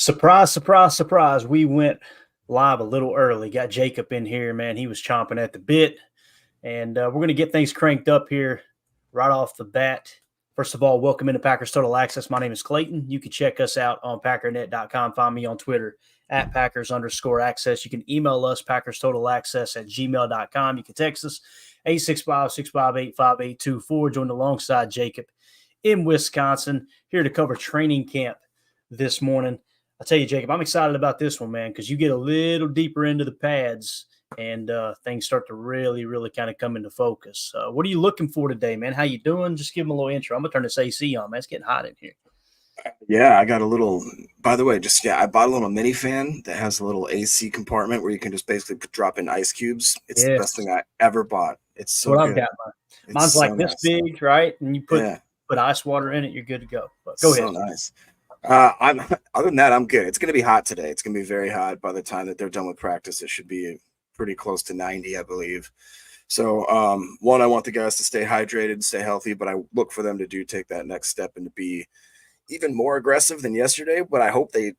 Surprise, surprise, surprise. We went live a little early. Got Jacob in here, man. He was chomping at the bit. And we're going to get things cranked up here right off the bat. First of all, welcome into Packers Total Access. My name is Clayton. You can check us out on packernet.com. Find me on Twitter at Packers_access. You can email us, PackersTotalAccess@gmail.com. You can text us, 865-658-5824. Joined alongside Jacob in Wisconsin, here to cover training camp this morning. I'll tell you, Jacob, I'm excited about this one, man, because you get a little deeper into the pads and things start to really, really kind of come into focus. What are you looking for today, man? How you doing? Just give them a little intro. I'm going to turn this AC on, man. It's getting hot in here. Yeah, I got a little, by the way, I bought a little mini fan that has a little AC compartment where you can just basically drop in ice cubes. It's the best thing I ever bought. It's so what good. I've got. Mine's so like this big, right? And you put ice water in it, you're good to go. But go ahead. So nice. Other than that, I'm good. It's going to be hot today. It's going to be very hot. By the time that they're done with practice, it should be pretty close to 90, I believe. So, one, I want the guys to stay hydrated, stay healthy, but I look for them to take that next step and to be even more aggressive than yesterday. But I hope they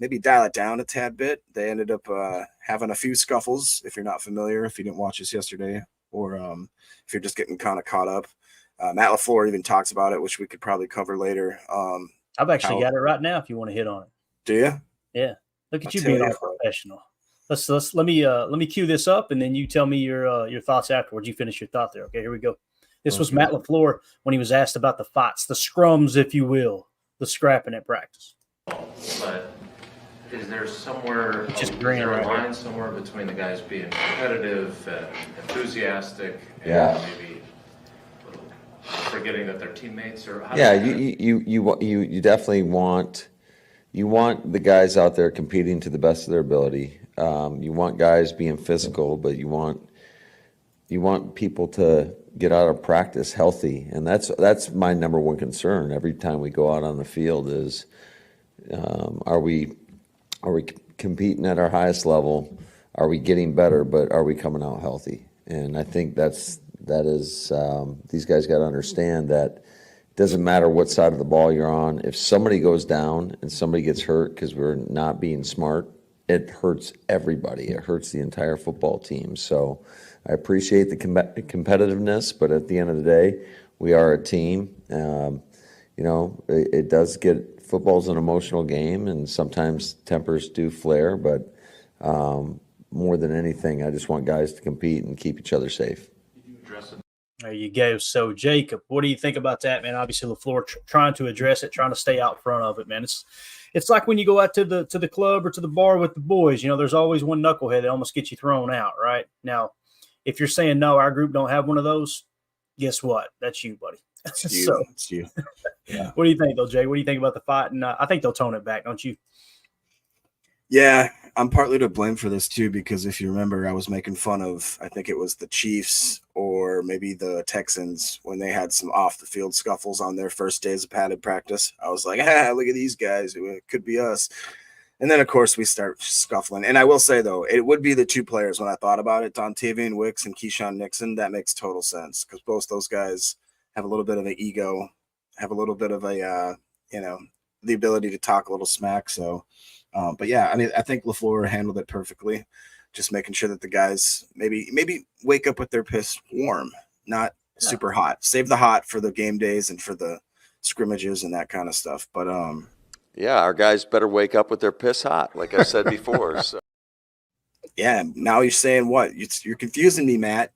maybe dial it down a tad bit. They ended up having a few scuffles, if you're not familiar, if you didn't watch this yesterday, or if you're just getting kind of caught up. Matt LaFleur even talks about it, which we could probably cover later. I've actually got it right now if you want to hit on it. Do you? Yeah. Look at you being all professional. Let me cue this up, and then you tell me your thoughts afterwards. You finish your thought there. Okay, here we go. This was Matt LaFleur when he was asked about the fights, the scrums, if you will, the scrapping at practice. But is there somewhere, a line somewhere between the guys being competitive and enthusiastic, and maybe forgetting that they're teammates? Or you definitely want the guys out there competing to the best of their ability. You want guys being physical, but you want people to get out of practice healthy, and that's my number one concern every time we go out on the field is are we competing at our highest level? Are we getting better, but are we coming out healthy? And I think that is these guys got to understand that it doesn't matter what side of the ball you're on. If somebody goes down and somebody gets hurt because we're not being smart, it hurts everybody. It hurts the entire football team. So I appreciate the competitiveness, but at the end of the day, we are a team. It does get – football's an emotional game, and sometimes tempers do flare, but more than anything, I just want guys to compete and keep each other safe. There you go. So, Jacob, what do you think about that, man? Obviously, LaFleur trying to address it, trying to stay out front of it, man. It's like when you go out to the club or to the bar with the boys. There's always one knucklehead that almost gets you thrown out, right? Now, if you're saying, no, our group don't have one of those, guess what? That's you, buddy. It's you. Yeah. What do you think, though, Jay? What do you think about the fight? And I think they'll tone it back, don't you? Yeah, I'm partly to blame for this too, because if you remember, I was making fun of, I think it was the Chiefs or maybe the Texans when they had some off the field scuffles on their first days of padded practice. I was like, look at these guys. It could be us. And then, of course, we start scuffling. And I will say, though, it would be the two players when I thought about it, Dontavian Wicks and Keyshawn Nixon. That makes total sense because both those guys have a little bit of an ego, have a little bit of a, the ability to talk a little smack. So, but yeah, I mean, I think LaFleur handled it perfectly, just making sure that the guys maybe wake up with their piss warm, not super hot. Save the hot for the game days and for the scrimmages and that kind of stuff. But yeah, our guys better wake up with their piss hot, like I said before. So. Yeah, now you're saying what? You're confusing me, Matt.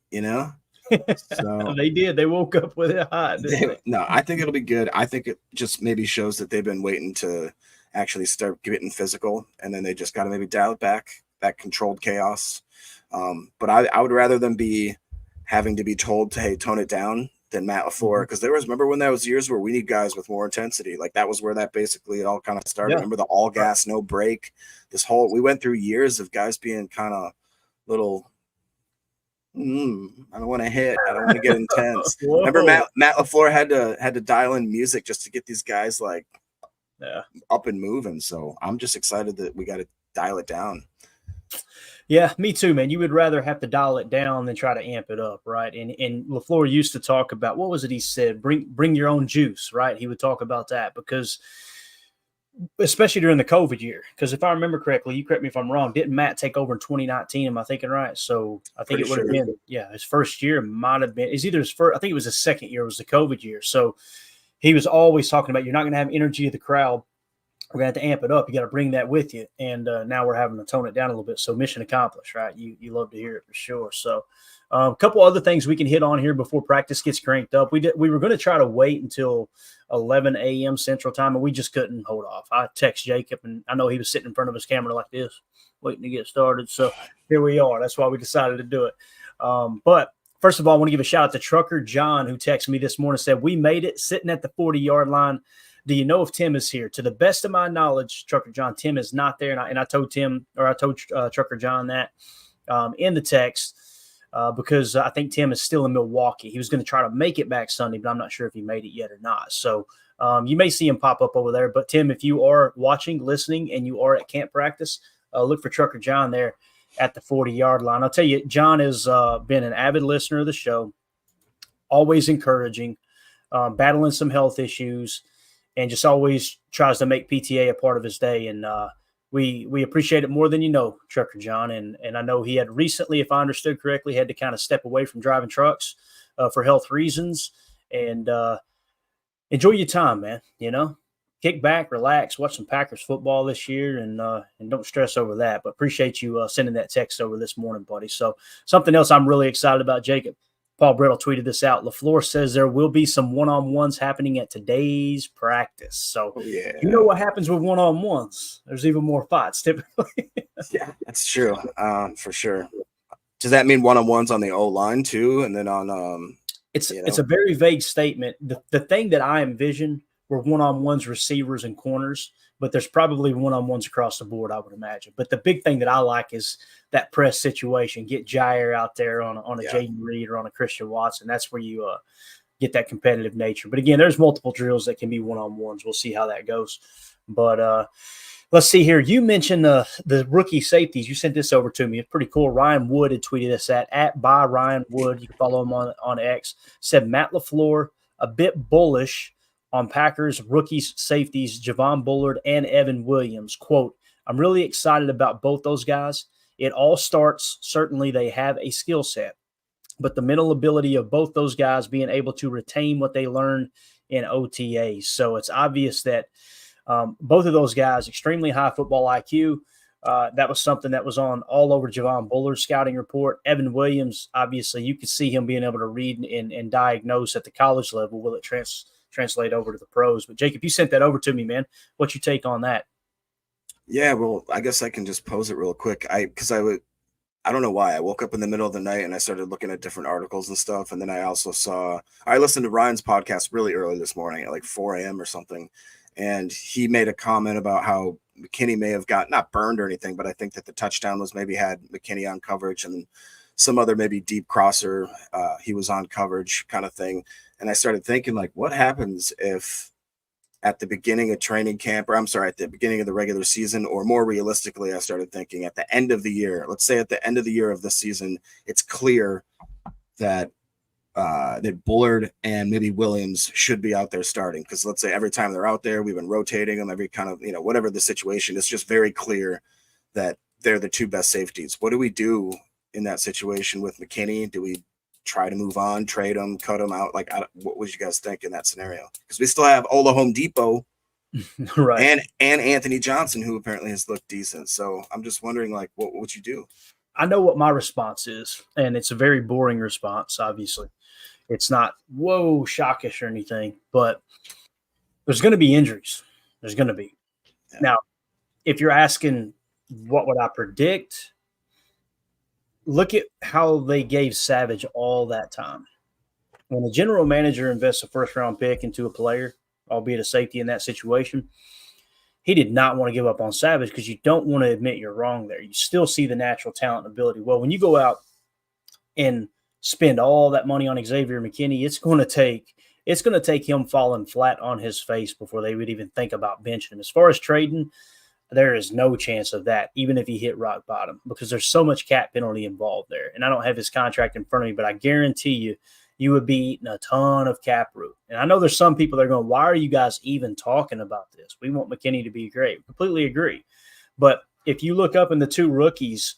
So they did. They woke up with it hot. No, I think it'll be good. I think it just maybe shows that they've been waiting to actually start getting physical, and then they just got to maybe dial it back, that controlled chaos. But I would rather them be having to be told to, hey, tone it down than Matt LaFleur, because remember when there was years where we need guys with more intensity. Like that was where that basically it all kind of started. Yeah. Remember the all gas, no break. We went through years of guys being kind of little. I don't want to hit. I don't want to get intense. Remember Matt LaFleur had to dial in music just to get these guys up and moving. So I'm just excited that we got to dial it down. Yeah, me too, man. You would rather have to dial it down than try to amp it up, right? And LaFleur used to talk about, what was it he said? Bring your own juice, right? He would talk about that because especially during the COVID year. Because if I remember correctly, you correct me if I'm wrong, didn't Matt take over in 2019? Am I thinking right? So I think it would have been, his first year might have been. It's either his first, I think it was his second year, was the COVID year. So he was always talking about, you're not going to have energy of the crowd. We're going to have to amp it up. You got to bring that with you. And now we're having to tone it down a little bit. So mission accomplished, right? You love to hear it for sure. So a couple other things we can hit on here before practice gets cranked up. We were going to try to wait until 11 a.m. Central Time, and we just couldn't hold off. I text Jacob, and I know he was sitting in front of his camera like this, waiting to get started. So here we are. That's why we decided to do it. But first of all, I want to give a shout out to Trucker John, who texted me this morning, said, "We made it, sitting at the 40-yard line. Do you know if Tim is here?" To the best of my knowledge, Trucker John, Tim is not there. And I told Trucker John that in the text because I think Tim is still in Milwaukee. He was going to try to make it back Sunday, but I'm not sure if he made it yet or not. So you may see him pop up over there. But Tim, if you are watching, listening, and you are at camp practice, look for Trucker John there at the 40-yard line. I'll tell you, John has been an avid listener of the show, always encouraging, battling some health issues, and just always tries to make PTA a part of his day. And we appreciate it more than you know, Trucker John. And I know he had recently, if I understood correctly, had to kind of step away from driving trucks for health reasons. And enjoy your time, man. Kick back, relax, watch some Packers football this year, and don't stress over that. But appreciate you sending that text over this morning, buddy. So something else I'm really excited about, Jacob. Paul Brittle tweeted this out. LaFleur says there will be some one-on-ones happening at today's practice. So you know what happens with one-on-ones. There's even more fights typically. Yeah, that's true. For sure. Does that mean one-on-ones on the O-line too? And then on it's a very vague statement. The thing that I envision were one-on-ones, receivers and corners, but there's probably one-on-ones across the board, I would imagine. But the big thing that I like is that press situation. Get Jair out there on a Jaden Reed or on a Christian Watson. That's where you get that competitive nature. But again, there's multiple drills that can be one-on-ones. We'll see how that goes. But let's see here. You mentioned the rookie safeties. You sent this over to me. It's pretty cool. Ryan Wood had tweeted us at by Ryan Wood. You can follow him on X. Said Matt LaFleur a bit bullish on Packers rookies safeties Javon Bullard and Evan Williams. Quote, "I'm really excited about both those guys. It all starts, certainly they have a skill set, but the mental ability of both those guys being able to retain what they learned in OTAs." So it's obvious that both of those guys, extremely high football IQ. That was something that was on all over Javon Bullard's scouting report. Evan Williams, obviously, you could see him being able to read and diagnose at the college level. Will it translate over to the pros? But Jacob, you sent that over to me, man. What's your take on that? Yeah, well, I guess I can just pose it real quick. I don't know why. I woke up in the middle of the night and I started looking at different articles and stuff. And then I listened to Ryan's podcast really early this morning at like 4 a.m. or something. And he made a comment about how McKinney may have got not burned or anything, but I think that the touchdown was maybe had McKinney on coverage and some other maybe deep crosser. He was on coverage kind of thing. And I started thinking, like, what happens if at the beginning of training camp, or at the beginning of the regular season, or more realistically, I started thinking at the end of the year, let's say at the end of the year of this season, it's clear that that Bullard and maybe Williams should be out there starting. Because let's say every time they're out there, we've been rotating them, every kind of, whatever the situation, it's just very clear that they're the two best safeties. What do we do in that situation with McKinney? Do we try to move on, trade him, cut him out? Like, what would you guys think in that scenario? Because we still have Ola Home Depot right, and Anthony Johnson, who apparently has looked decent. So I'm just wondering, like, what would you do? I know what my response is, and it's a very boring response, obviously. It's not, whoa, shockish or anything, but there's going to be injuries. There's going to be. Yeah. Now, if you're asking what would I predict, look at how they gave Savage all that time. When the general manager invests a first-round pick into a player, albeit a safety in that situation, he did not want to give up on Savage because you don't want to admit you're wrong there. You still see the natural talent and ability. Well, when you go out and spend all that money on Xavier McKinney, it's going to take him falling flat on his face before they would even think about benching him. As far as trading, there is no chance of that, even if he hit rock bottom, because there's so much cap penalty involved there. And I don't have his contract in front of me, but I guarantee you you would be eating a ton of cap room. And I know there's some people that are going, why are you guys even talking about this? We want McKinney to be great. Completely agree. But if you look up and the two rookies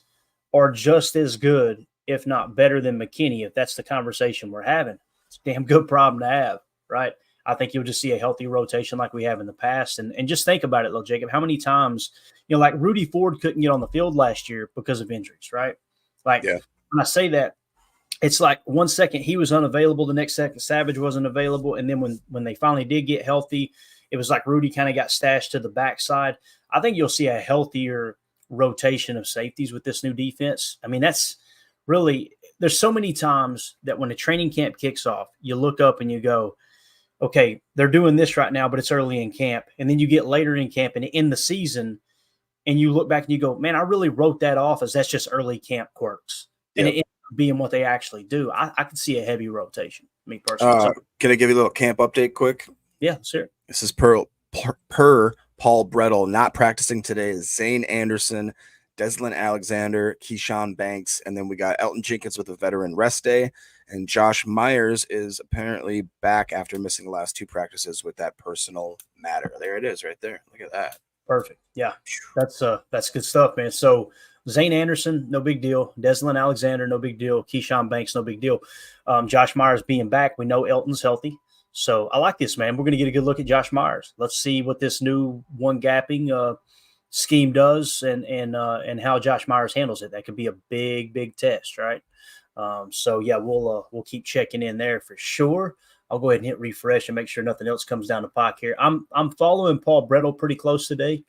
are just as good, if not better than McKinney, if that's the conversation we're having, it's a damn good problem to have, right? I think you'll just see a healthy rotation like we have in the past. And just think about it, though, Jacob, how many times, like Rudy Ford couldn't get on the field last year because of injuries, right? Like, when I say that, it's like 1 second he was unavailable, the next second Savage wasn't available. And then when they finally did get healthy, it was like Rudy kind of got stashed to the backside. I think you'll see a healthier rotation of safeties with this new defense. I mean, that's really – there's so many times that when a training camp kicks off, you look up and you go, okay, they're doing this right now, but it's early in camp. And then you get later in camp and in the season, and you look back and you go, man, I really wrote that off as that's just early camp quirks. And it being what they actually do, I could see a heavy rotation, me personally. Can I give you a little camp update quick? Yeah, sure. This is per Paul Brettel. Not practicing today is Zane Anderson, Deslin Alexander, Keyshawn Banks, and then we got Elton Jenkins with a veteran rest day, and Josh Myers is apparently back after missing the last 2 practices with that personal matter. There it is right there. Look at that. Perfect. Yeah, that's good stuff, man. So Zane Anderson, no big deal. Deslin Alexander, no big deal. Keyshawn Banks, no big deal. Josh Myers being back. We know Elton's healthy. So I like this, man. We're going to get a good look at Josh Myers. Let's see what this new one gapping scheme does and how Josh Myers handles it. That could be a big test, right? So yeah, we'll keep checking in there for sure. I'll go ahead and hit refresh and make sure nothing else comes down the pike here. I'm following Paul Brettel pretty close today.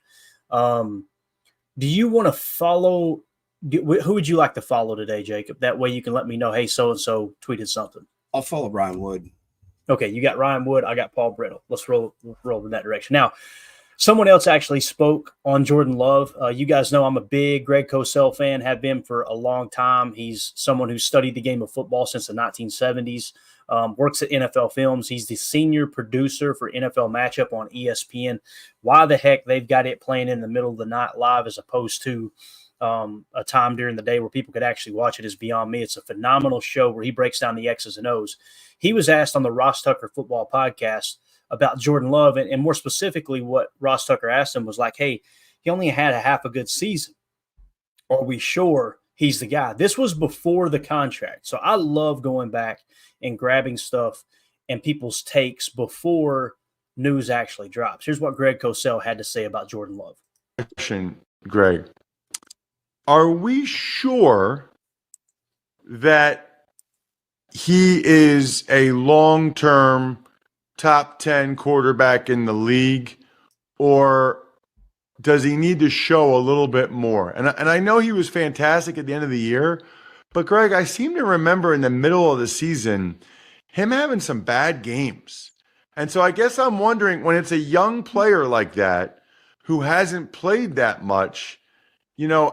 Do you want to follow? Who would you like to follow today, Jacob? That way you can let me know, hey, so-and-so tweeted something. I'll follow Ryan Wood. Okay, you got Ryan Wood. I got Paul Brettel. Let's roll in that direction. Now, someone else actually spoke on Jordan Love. You guys know I'm a big Greg Cosell fan, have been for a long time. He's someone who studied the game of football since the 1970s, works at NFL Films. He's the senior producer for NFL Matchup on ESPN. Why the heck they've got it playing in the middle of the night live as opposed to a time during the day where people could actually watch it is beyond me. It's a phenomenal show where he breaks down the X's and O's. He was asked on the Ross Tucker Football Podcast about Jordan Love, and more specifically what Ross Tucker asked him was like, hey, he only had a half a good season. Are we sure he's the guy? This was before the contract. So I love going back and grabbing stuff and people's takes before news actually drops. Here's what Greg Cosell had to say about Jordan Love. Question, Greg. Are we sure that he is a long-term top 10 quarterback in the league, or does he need to show a little bit more? And I know he was fantastic at the end of the year, but Greg, I seem to remember in the middle of the season him having some bad games. And so I guess I'm wondering, when it's a young player like that who hasn't played that much,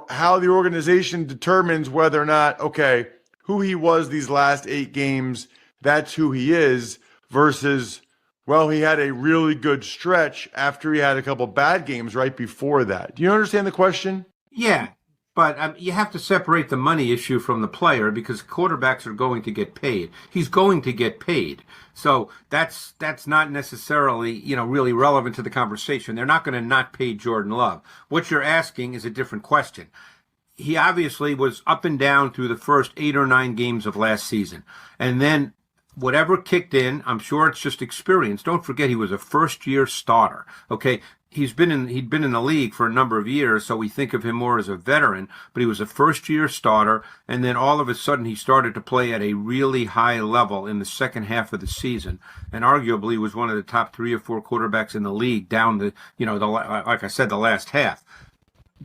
how the organization determines whether or not, okay, who he was these last 8 games, that's who he is, versus, well, he had a really good stretch after he had a couple bad games right before that. Do you understand the question? Yeah, but you have to separate the money issue from the player because quarterbacks are going to get paid. He's going to get paid. So that's not necessarily, really relevant to the conversation. They're not going to not pay Jordan Love. What you're asking is a different question. He obviously was up and down through the first 8 or 9 games of last season. And then whatever kicked in, I'm sure it's just experience. Don't forget he was a first-year starter. Okay, he'd been in the league for a number of years, so we think of him more as a veteran, but he was a first-year starter, and then all of a sudden he started to play at a really high level in the second half of the season, and arguably was one of the top 3 or 4 quarterbacks in the league down like I said, the last half.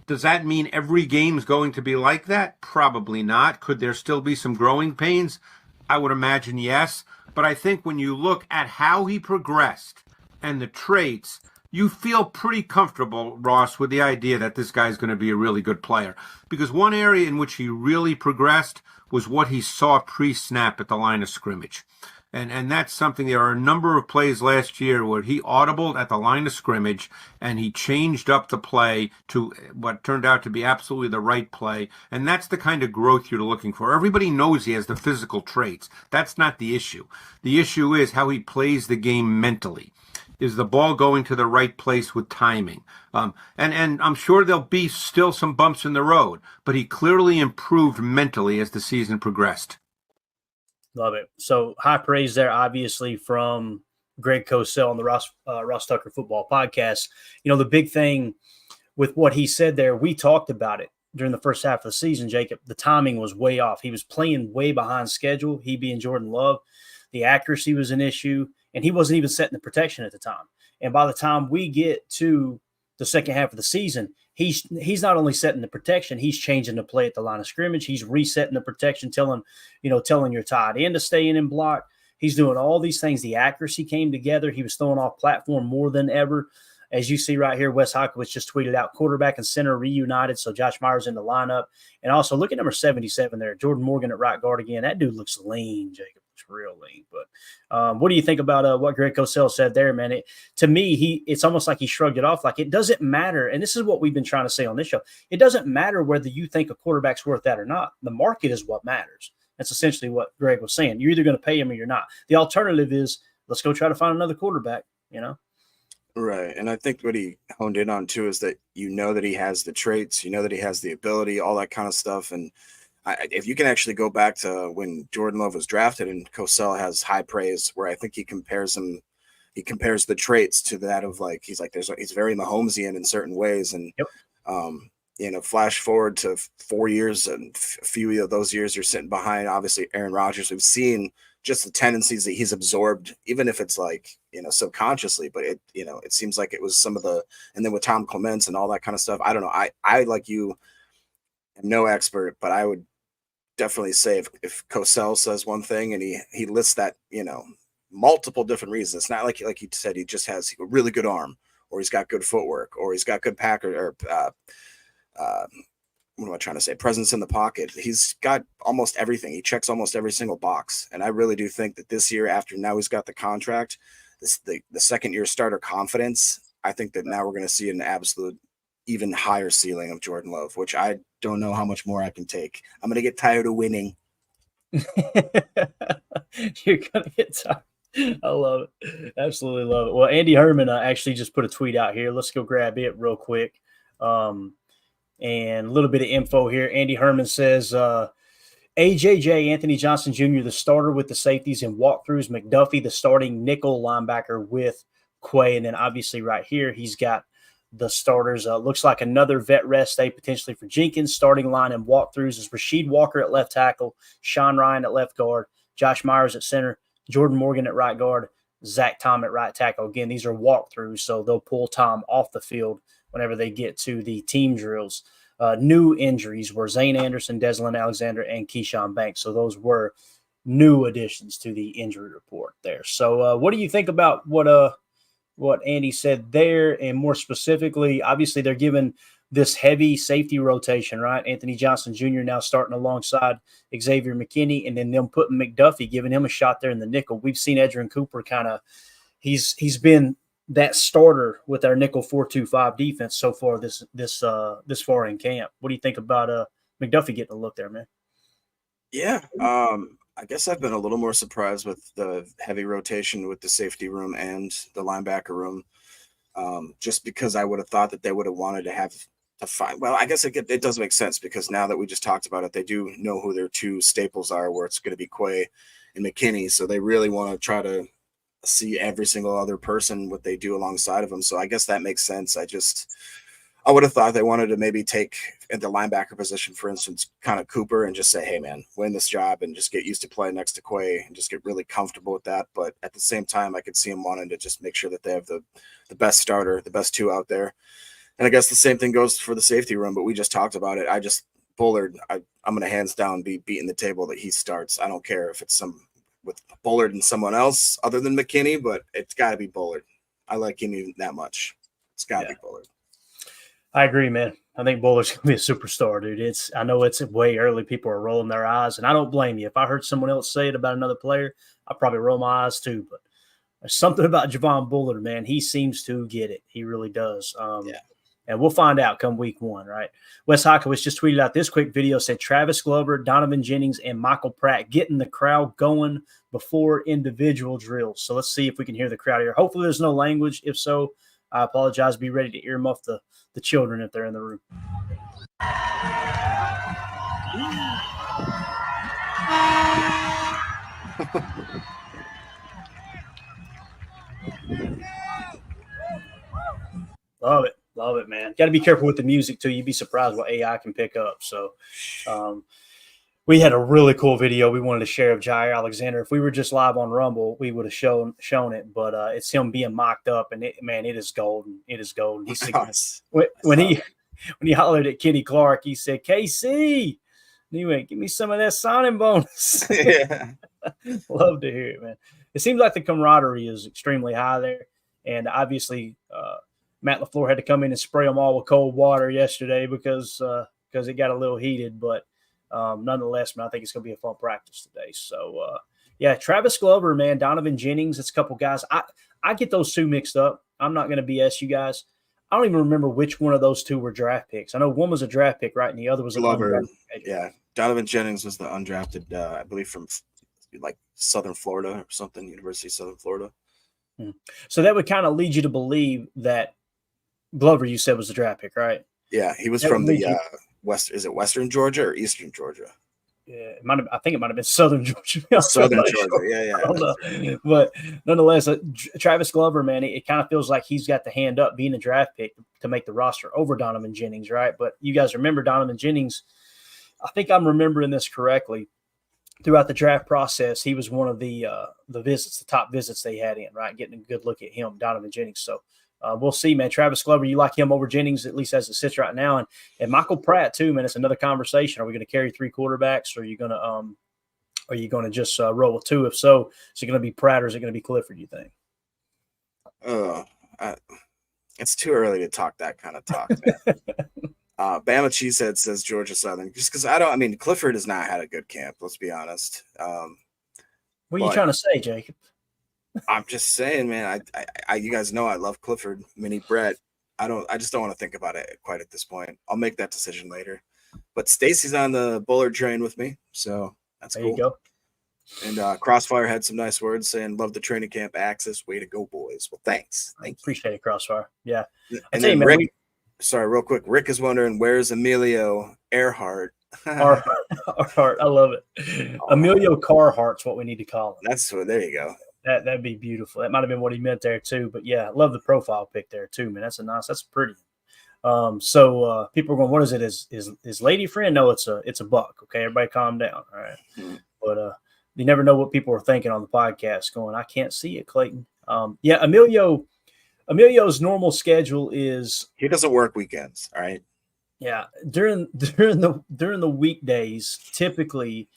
Does that mean every game's going to be like that? Probably not. Could there still be some growing pains? I would imagine yes. But I think when you look at how he progressed and the traits, you feel pretty comfortable, Ross, with the idea that this guy's going to be a really good player. Because one area in which he really progressed was what he saw pre-snap at the line of scrimmage. And that's something. There are a number of plays last year where he audibled at the line of scrimmage and he changed up the play to what turned out to be absolutely the right play. And that's the kind of growth you're looking for. Everybody knows he has the physical traits. That's not the issue. The issue is how he plays the game mentally. Is the ball going to the right place with timing? And I'm sure there'll be still some bumps in the road, but he clearly improved mentally as the season progressed. Love it. So high praise there, obviously, from Greg Cosell on the Ross Tucker Football Podcast. The big thing with what he said there, we talked about it during the first half of the season, Jacob. The timing was way off. He was playing way behind schedule, he being Jordan Love. The accuracy was an issue, and he wasn't even setting the protection at the time. And by the time we get to the second half of the season, he's not only setting the protection, he's changing the play at the line of scrimmage. He's resetting the protection, telling your tight end to stay in and block. He's doing all these things. The accuracy came together. He was throwing off platform more than ever. As you see right here, Wes Hawkowitz just tweeted out quarterback and center reunited. So Josh Myers in the lineup. And also look at number 77 there, Jordan Morgan at right guard again. That dude looks lean, Jacob. Looks real lean. But what do you think about what Greg Cosell said there, man? To me, it's almost like he shrugged it off. Like, it doesn't matter. And this is what we've been trying to say on this show. It doesn't matter whether you think a quarterback's worth that or not. The market is what matters. That's essentially what Greg was saying. You're either going to pay him or you're not. The alternative is let's go try to find another quarterback, Right. And I think what he honed in on too is that that he has the traits, that he has the ability, all that kind of stuff. And if you can actually go back to when Jordan Love was drafted, and Cosell has high praise where I think he compares the traits to that of he's very Mahomesian in certain ways. And, flash forward to 4 years, and a few of those years you're sitting behind, obviously, Aaron Rodgers. We've seen just the tendencies that he's absorbed, even if it's subconsciously, but it seems like it was some of and then with Tom Clements and all that kind of stuff. I don't know. I like you, am no expert, but I would definitely say if Cosell says one thing and he lists that, multiple different reasons. It's not like you said, he just has a really good arm, or he's got good footwork, or he's got good what am I trying to say? Presence in the pocket. He's got almost everything. He checks almost every single box. And I really do think that this year, after now he's got the contract, the second year starter confidence, I think that now we're going to see an absolute even higher ceiling of Jordan Love, which I don't know how much more I can take. I'm going to get tired of winning. You're going to get tired. I love it. Absolutely love it. Well, Andy Herman actually just put a tweet out here. Let's go grab it real quick. And a little bit of info here. Andy Herman says, AJJ, Anthony Johnson Jr., the starter with the safeties and walkthroughs. McDuffie, the starting nickel linebacker with Quay. And then obviously right here, he's got the starters. Looks like another vet rest day potentially for Jenkins. Starting line and walkthroughs is Rasheed Walker at left tackle, Sean Ryan at left guard, Josh Myers at center, Jordan Morgan at right guard, Zach Tom at right tackle. Again, these are walkthroughs, so they'll pull Tom off the field whenever they get to the team drills. New injuries were Zane Anderson, Deslin Alexander, and Keyshawn Banks. So those were new additions to the injury report there. So what do you think about what Andy said there? And more specifically, obviously they're given this heavy safety rotation, right? Anthony Johnson Jr. now starting alongside Xavier McKinney, and then them putting McDuffie, giving him a shot there in the nickel. We've seen Edgerrin Cooper he's been that starter with our nickel 4-2-5 defense so far this far in camp. What do you think about McDuffie getting a look there, man? Yeah, I guess I've been a little more surprised with the heavy rotation with the safety room and the linebacker room, just because I would have thought that they would have wanted to have to find. Well, I guess it does make sense, because now that we just talked about it, they do know who their two staples are, where it's going to be Quay and McKinney, so they really want to try to see every single other person what they do alongside of them. So I guess that makes sense. I would have thought they wanted to maybe take in the linebacker position, for instance, kind of Cooper, and just say, hey man, win this job and just get used to playing next to Quay and just get really comfortable with that. But at the same time, I could see them wanting to just make sure that they have the best starter, the best two out there. And I guess the same thing goes for the safety room, but we just talked about it. Bullard, I'm going to hands down be beating the table that he starts. I don't care if it's with Bullard and someone else other than McKinney, but it's got to be Bullard. I like him even that much. It's got to be Bullard. I agree, man. I think Bullard's going to be a superstar, dude. I know it's way early. People are rolling their eyes, and I don't blame you. If I heard someone else say it about another player, I probably roll my eyes too, but there's something about Javon Bullard, man. He seems to get it. He really does. And we'll find out come week 1, right? Wes Hockowitz just tweeted out this quick video, said Travis Glover, Donovan Jennings, and Michael Pratt getting the crowd going before individual drills. So let's see if we can hear the crowd here. Hopefully there's no language. If so, I apologize. Be ready to earmuff the children if they're in the room. Love it, man. Got to be careful with the music too. You'd be surprised what AI can pick up. So, we had a really cool video we wanted to share of Jair Alexander. If we were just live on Rumble, we would have shown it. But it's him being mocked up, and it is golden. It is golden. He's when he hollered at Kenny Clark, he said, "KC," and he went, "Give me some of that signing bonus." Yeah. Love to hear it, man. It seems like the camaraderie is extremely high there, and obviously Matt LaFleur had to come in and spray them all with cold water yesterday because it got a little heated. But nonetheless, man, I think it's going to be a fun practice today. So, Travis Glover, man, Donovan Jennings, it's a couple guys. I get those two mixed up. I'm not going to BS you guys. I don't even remember which one of those two were draft picks. I know one was a draft pick, right, and the other was an Glover. undrafted. Yeah, Donovan Jennings was the undrafted, I believe, from like Southern Florida or something, University of Southern Florida. So that would kind of lead you to believe that Glover, you said, was the draft pick, right? Yeah, he was from the West. Is it Western Georgia or Eastern Georgia? Yeah, I think it might have been Southern Georgia. Southern Georgia, yeah. But nonetheless, Travis Glover, man, it kind of feels like he's got the hand up being a draft pick to make the roster over Donovan Jennings, right? But you guys remember Donovan Jennings, I think I'm remembering this correctly. Throughout the draft process, he was one of the visits, the top visits they had in, right? Getting a good look at him, Donovan Jennings. So we'll see, man. Travis Glover, you like him over Jennings, at least as it sits right now. And Michael Pratt, too, man. It's another conversation. Are we going to carry 3 quarterbacks, or are you going to just roll with 2? If so, is it going to be Pratt or is it going to be Clifford, you think? It's too early to talk that kind of talk, man. Bama Cheesehead says Georgia Southern. Just because Clifford has not had a good camp, let's be honest. What are you trying to say, Jacob? I'm just saying, man, I you guys know I love Clifford, Mini Brett. I just don't want to think about it quite at this point. I'll make that decision later. But Stacy's on the Bullard train with me, so that's cool. There you go. And Crossfire had some nice words saying, "Love the training camp access. Way to go, boys." Well, thanks. Thank you. Appreciate it, Crossfire. Yeah. And then Rick, sorry, real quick. Rick is wondering, where's Emilio Earhart? Earhart, I love it. Emilio Carhart's what we need to call him. There you go. That'd be beautiful. That might have been what he meant there too. But yeah, I love the profile pic there too, man. That's pretty. So people are going, what is it? Is lady friend? No, it's a buck. Okay, everybody calm down. All right. Mm-hmm. But you never know what people are thinking on the podcast going, I can't see it, Clayton. Emilio's normal schedule is he doesn't work weekends. All right. Yeah. During the weekdays, typically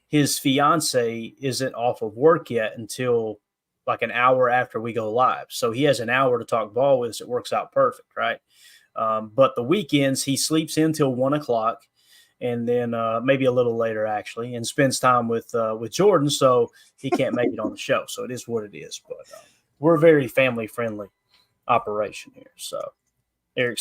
his fiance isn't off of work yet until like an hour after we go live. So he has an hour to talk ball with us. It works out perfect, right? But the weekends he sleeps in till 1:00 and then maybe a little later actually, and spends time with Jordan. So he can't make it on the show. So it is what it is. But we're a very family friendly operation here. So Eric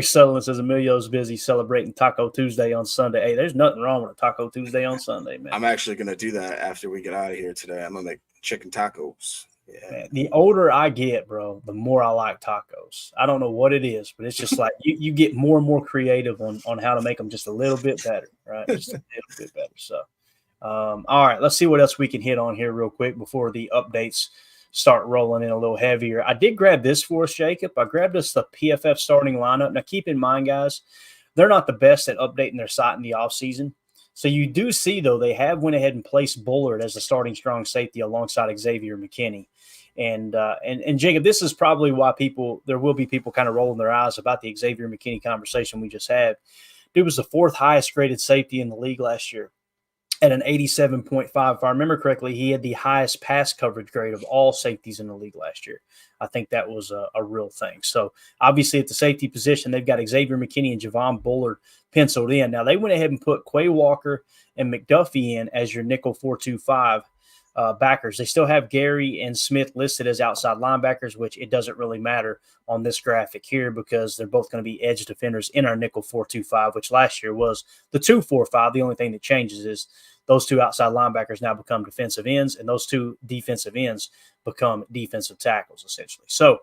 Sutherland says Emilio's busy celebrating Taco Tuesday on Sunday. Hey, there's nothing wrong with a Taco Tuesday on Sunday, man. I'm actually going to do that after we get out of here today. I'm going to make chicken tacos. Yeah. Man, the older I get, bro, the more I like tacos. I don't know what it is, but it's just like you get more and more creative on how to make them just a little bit better, right? Just a little bit better. So, all right, let's see what else we can hit on here real quick before the updates start rolling in a little heavier. I did grab this for us, Jacob. I grabbed us the PFF starting lineup. Now, keep in mind, guys, they're not the best at updating their site in the offseason. So you do see, though, they have went ahead and placed Bullard as the starting strong safety alongside Xavier McKinney. And Jacob, this is probably why there will be people kind of rolling their eyes about the Xavier McKinney conversation we just had. Dude was the 4th highest graded safety in the league last year at an 87.5. If I remember correctly, he had the highest pass coverage grade of all safeties in the league last year. I think that was a real thing. So obviously at the safety position, they've got Xavier McKinney and Javon Bullard penciled in. Now they went ahead and put Quay Walker and McDuffie in as your nickel 4-2-5. backers. They still have Gary and Smith listed as outside linebackers, which it doesn't really matter on this graphic here because they're both going to be edge defenders in our nickel 4-2-5, which last year was the 2-4-5. The only thing that changes is those two outside linebackers now become defensive ends, and those two defensive ends become defensive tackles, essentially. So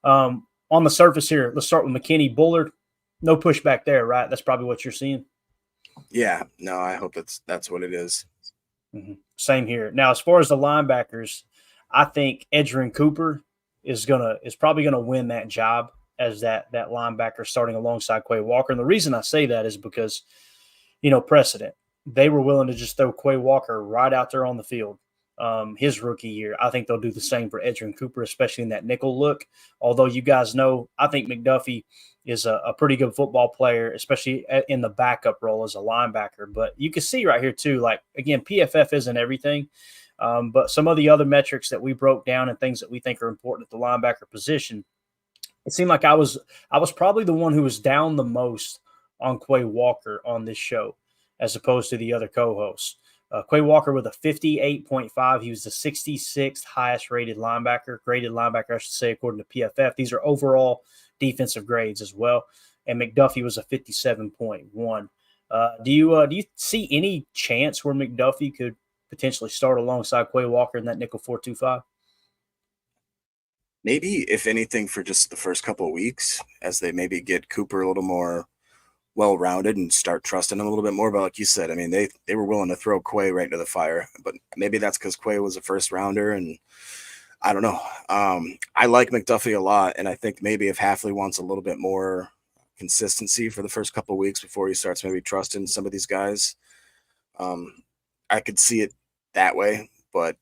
on the surface here, let's start with McKinney. Bullard, no pushback there, right? That's probably what you're seeing. Yeah, no, I hope that's what it is. Mm-hmm. Same here. Now, as far as the linebackers, I think Edgerrin Cooper is probably gonna win that job as that linebacker starting alongside Quay Walker. And the reason I say that is because, precedent. They were willing to just throw Quay Walker right out there on the field his rookie year. I think they'll do the same for Edgerrin Cooper, especially in that nickel look. Although you guys know, I think McDuffie is a pretty good football player, especially in the backup role as a linebacker. But you can see right here too, like, again, PFF isn't everything. But some of the other metrics that we broke down and things that we think are important at the linebacker position, it seemed like I was probably the one who was down the most on Quay Walker on this show as opposed to the other co-hosts. Quay Walker with a 58.5. He was the 66th highest graded linebacker, I should say, according to PFF. These are overall defensive grades as well. And McDuffie was a 57.1. Do you see any chance where McDuffie could potentially start alongside Quay Walker in that nickel 4-2-5? Maybe, if anything, for just the first couple of weeks, as they maybe get Cooper a little more well-rounded and start trusting him a little bit more. But like you said, I mean, they were willing to throw Quay right into the fire, but maybe that's because Quay was a first rounder, and I don't know. I like McDuffie a lot, and I think maybe if Hafley wants a little bit more consistency for the first couple of weeks before he starts maybe trusting some of these guys, I could see it that way. But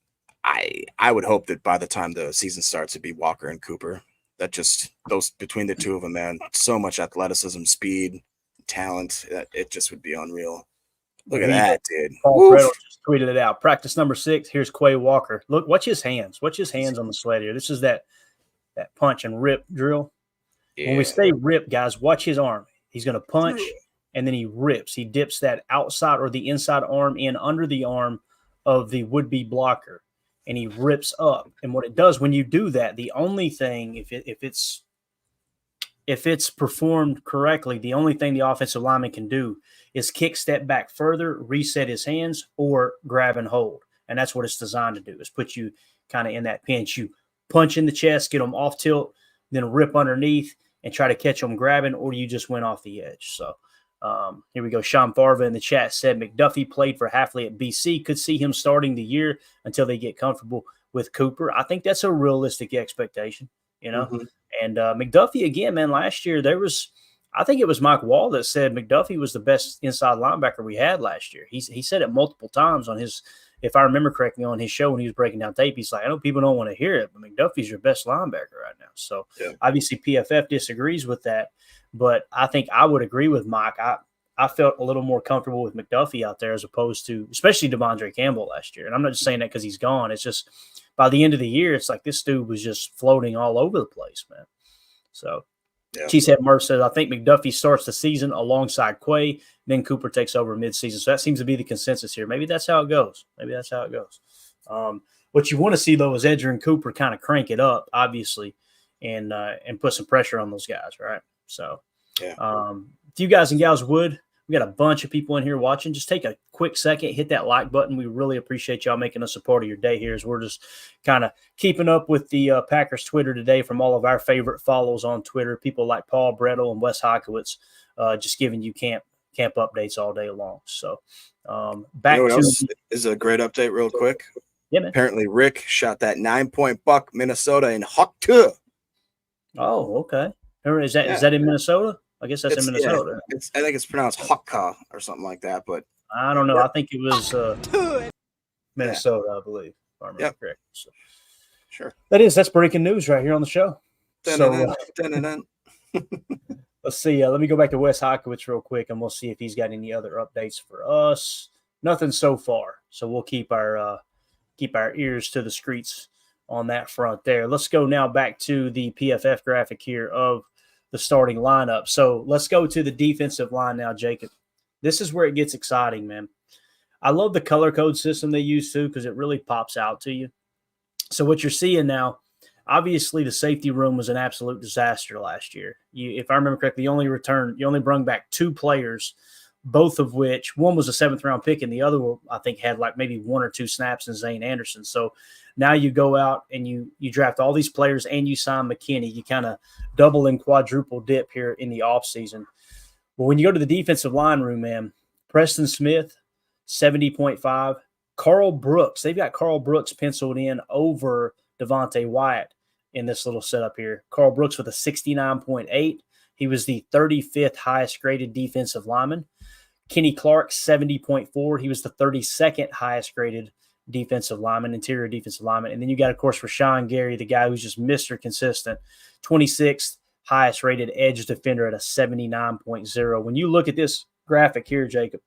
I would hope that by the time the season starts, it'd be Walker and Cooper. That just, those between the two of them, man, so much athleticism, speed, talent, that it just would be unreal. Look at that, dude. Paul Brettel just tweeted it out. Practice number 6. Here's Quay Walker. Look, watch his hands. Watch his hands on the sled here. This is that punch and rip drill. Yeah. When we say rip, guys, watch his arm. He's going to punch, and then he rips. He dips that outside or the inside arm in under the arm of the would-be blocker, and he rips up. And what it does when you do that, the only thing, if it's performed correctly, the only thing the offensive lineman can do is kick step back further, reset his hands, or grab and hold. And that's what it's designed to do, is put you kind of in that pinch. You punch in the chest, get them off tilt, then rip underneath and try to catch them grabbing, or you just went off the edge. So here we go. Sean Farva in the chat said McDuffie played for Hafley at BC. Could see him starting the year until they get comfortable with Cooper. I think that's a realistic expectation, Mm-hmm. And McDuffie, again, man, last year I think it was Mike Wall that said McDuffie was the best inside linebacker we had last year. He said it multiple times on his, if I remember correctly, on his show when he was breaking down tape. He's like, I know people don't want to hear it, but McDuffie's your best linebacker right now. So Obviously PFF disagrees with that, but I think I would agree with Mike. I felt a little more comfortable with McDuffie out there as opposed to, especially Devondre Campbell last year. And I'm not just saying that because he's gone. It's just by the end of the year, it's like this dude was just floating all over the place, man. So Cheesehead Murph says, I think McDuffie starts the season alongside Quay, then Cooper takes over midseason. So that seems to be the consensus here. Maybe that's how it goes. What you want to see, though, is Edgerrin Cooper kind of crank it up, obviously, and put some pressure on those guys, right? So if you guys and gals would, we got a bunch of people in here watching. Just take a quick second, hit that like button. We really appreciate y'all making us a part of your day here as we're just kind of keeping up with the Packers Twitter today from all of our favorite follows on Twitter. People like Paul Brettel and Wes Hokowitz just giving you camp updates all day long. So back to else is a great update real quick. Yeah, man. Apparently Rick shot that 9-point buck Minnesota in Hawk2. Oh, okay. Is that in Minnesota? I guess that's in Minnesota. Yeah, I think it's pronounced Hawka or something like that, but I don't know. I think it was Minnesota, I believe, if I remember correct. So, sure. That's breaking news right here on the show. Dun-dun-dun. Let's see. Let me go back to Wes Hokowitz real quick, and we'll see if he's got any other updates for us. Nothing so far, so we'll keep our ears to the streets on that front there. Let's go now back to the PFF graphic here of the starting lineup. So let's go to the defensive line now, Jacob. This is where it gets exciting, man. I love the color code system they use too, because it really pops out to you. So what you're seeing now, obviously the safety room was an absolute disaster last year. If I remember correctly, you only brung back 2 players, both of which, one was a 7th-round pick and the other one, I think, had like maybe 1 or 2 snaps in Zane Anderson. So now you go out and you draft all these players and you sign McKinney. You kind of double and quadruple dip here in the offseason. But when you go to the defensive line room, man, Preston Smith, 70.5. Carl Brooks, they've got Carl Brooks penciled in over Devontae Wyatt in this little setup here. Carl Brooks with a 69.8. He was the 35th highest graded defensive lineman. Kenny Clark, 70.4. He was the 32nd highest graded defensive lineman, interior defensive lineman. And then you got, of course, Rashawn Gary, the guy who's just Mr. Consistent, 26th highest rated edge defender at a 79.0. When you look at this graphic here, Jacob,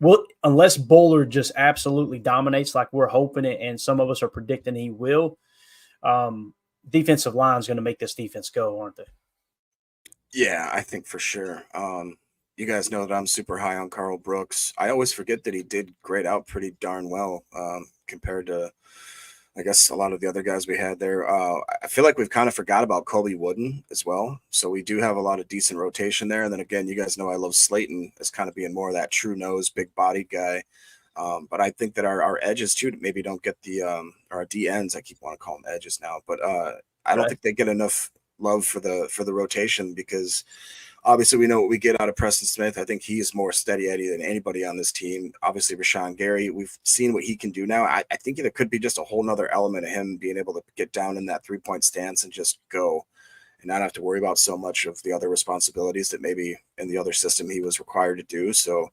well, unless Bullard just absolutely dominates like we're hoping it, and some of us are predicting he will, defensive line is going to make this defense go, aren't they? Yeah, I think for sure. You guys know that I'm super high on Carl Brooks. I always forget that he did grade out pretty darn well compared to, I guess, a lot of the other guys we had there. I feel like we've kind of forgot about Colby Wooden as well. So we do have a lot of decent rotation there. And then again, you guys know I love Slayton as kind of being more of that true nose, big bodied guy. But I think that our edges too maybe don't get the our D ends. I keep wanting to call them edges now, but I don't think they get enough love for the rotation, because obviously we know what we get out of Preston Smith. I think he is more steady Eddie than anybody on this team. Obviously Rashawn Gary, we've seen what he can do now. I think there could be just a whole nother element of him being able to get down in that 3-point stance and just go and not have to worry about so much of the other responsibilities that maybe in the other system he was required to do. So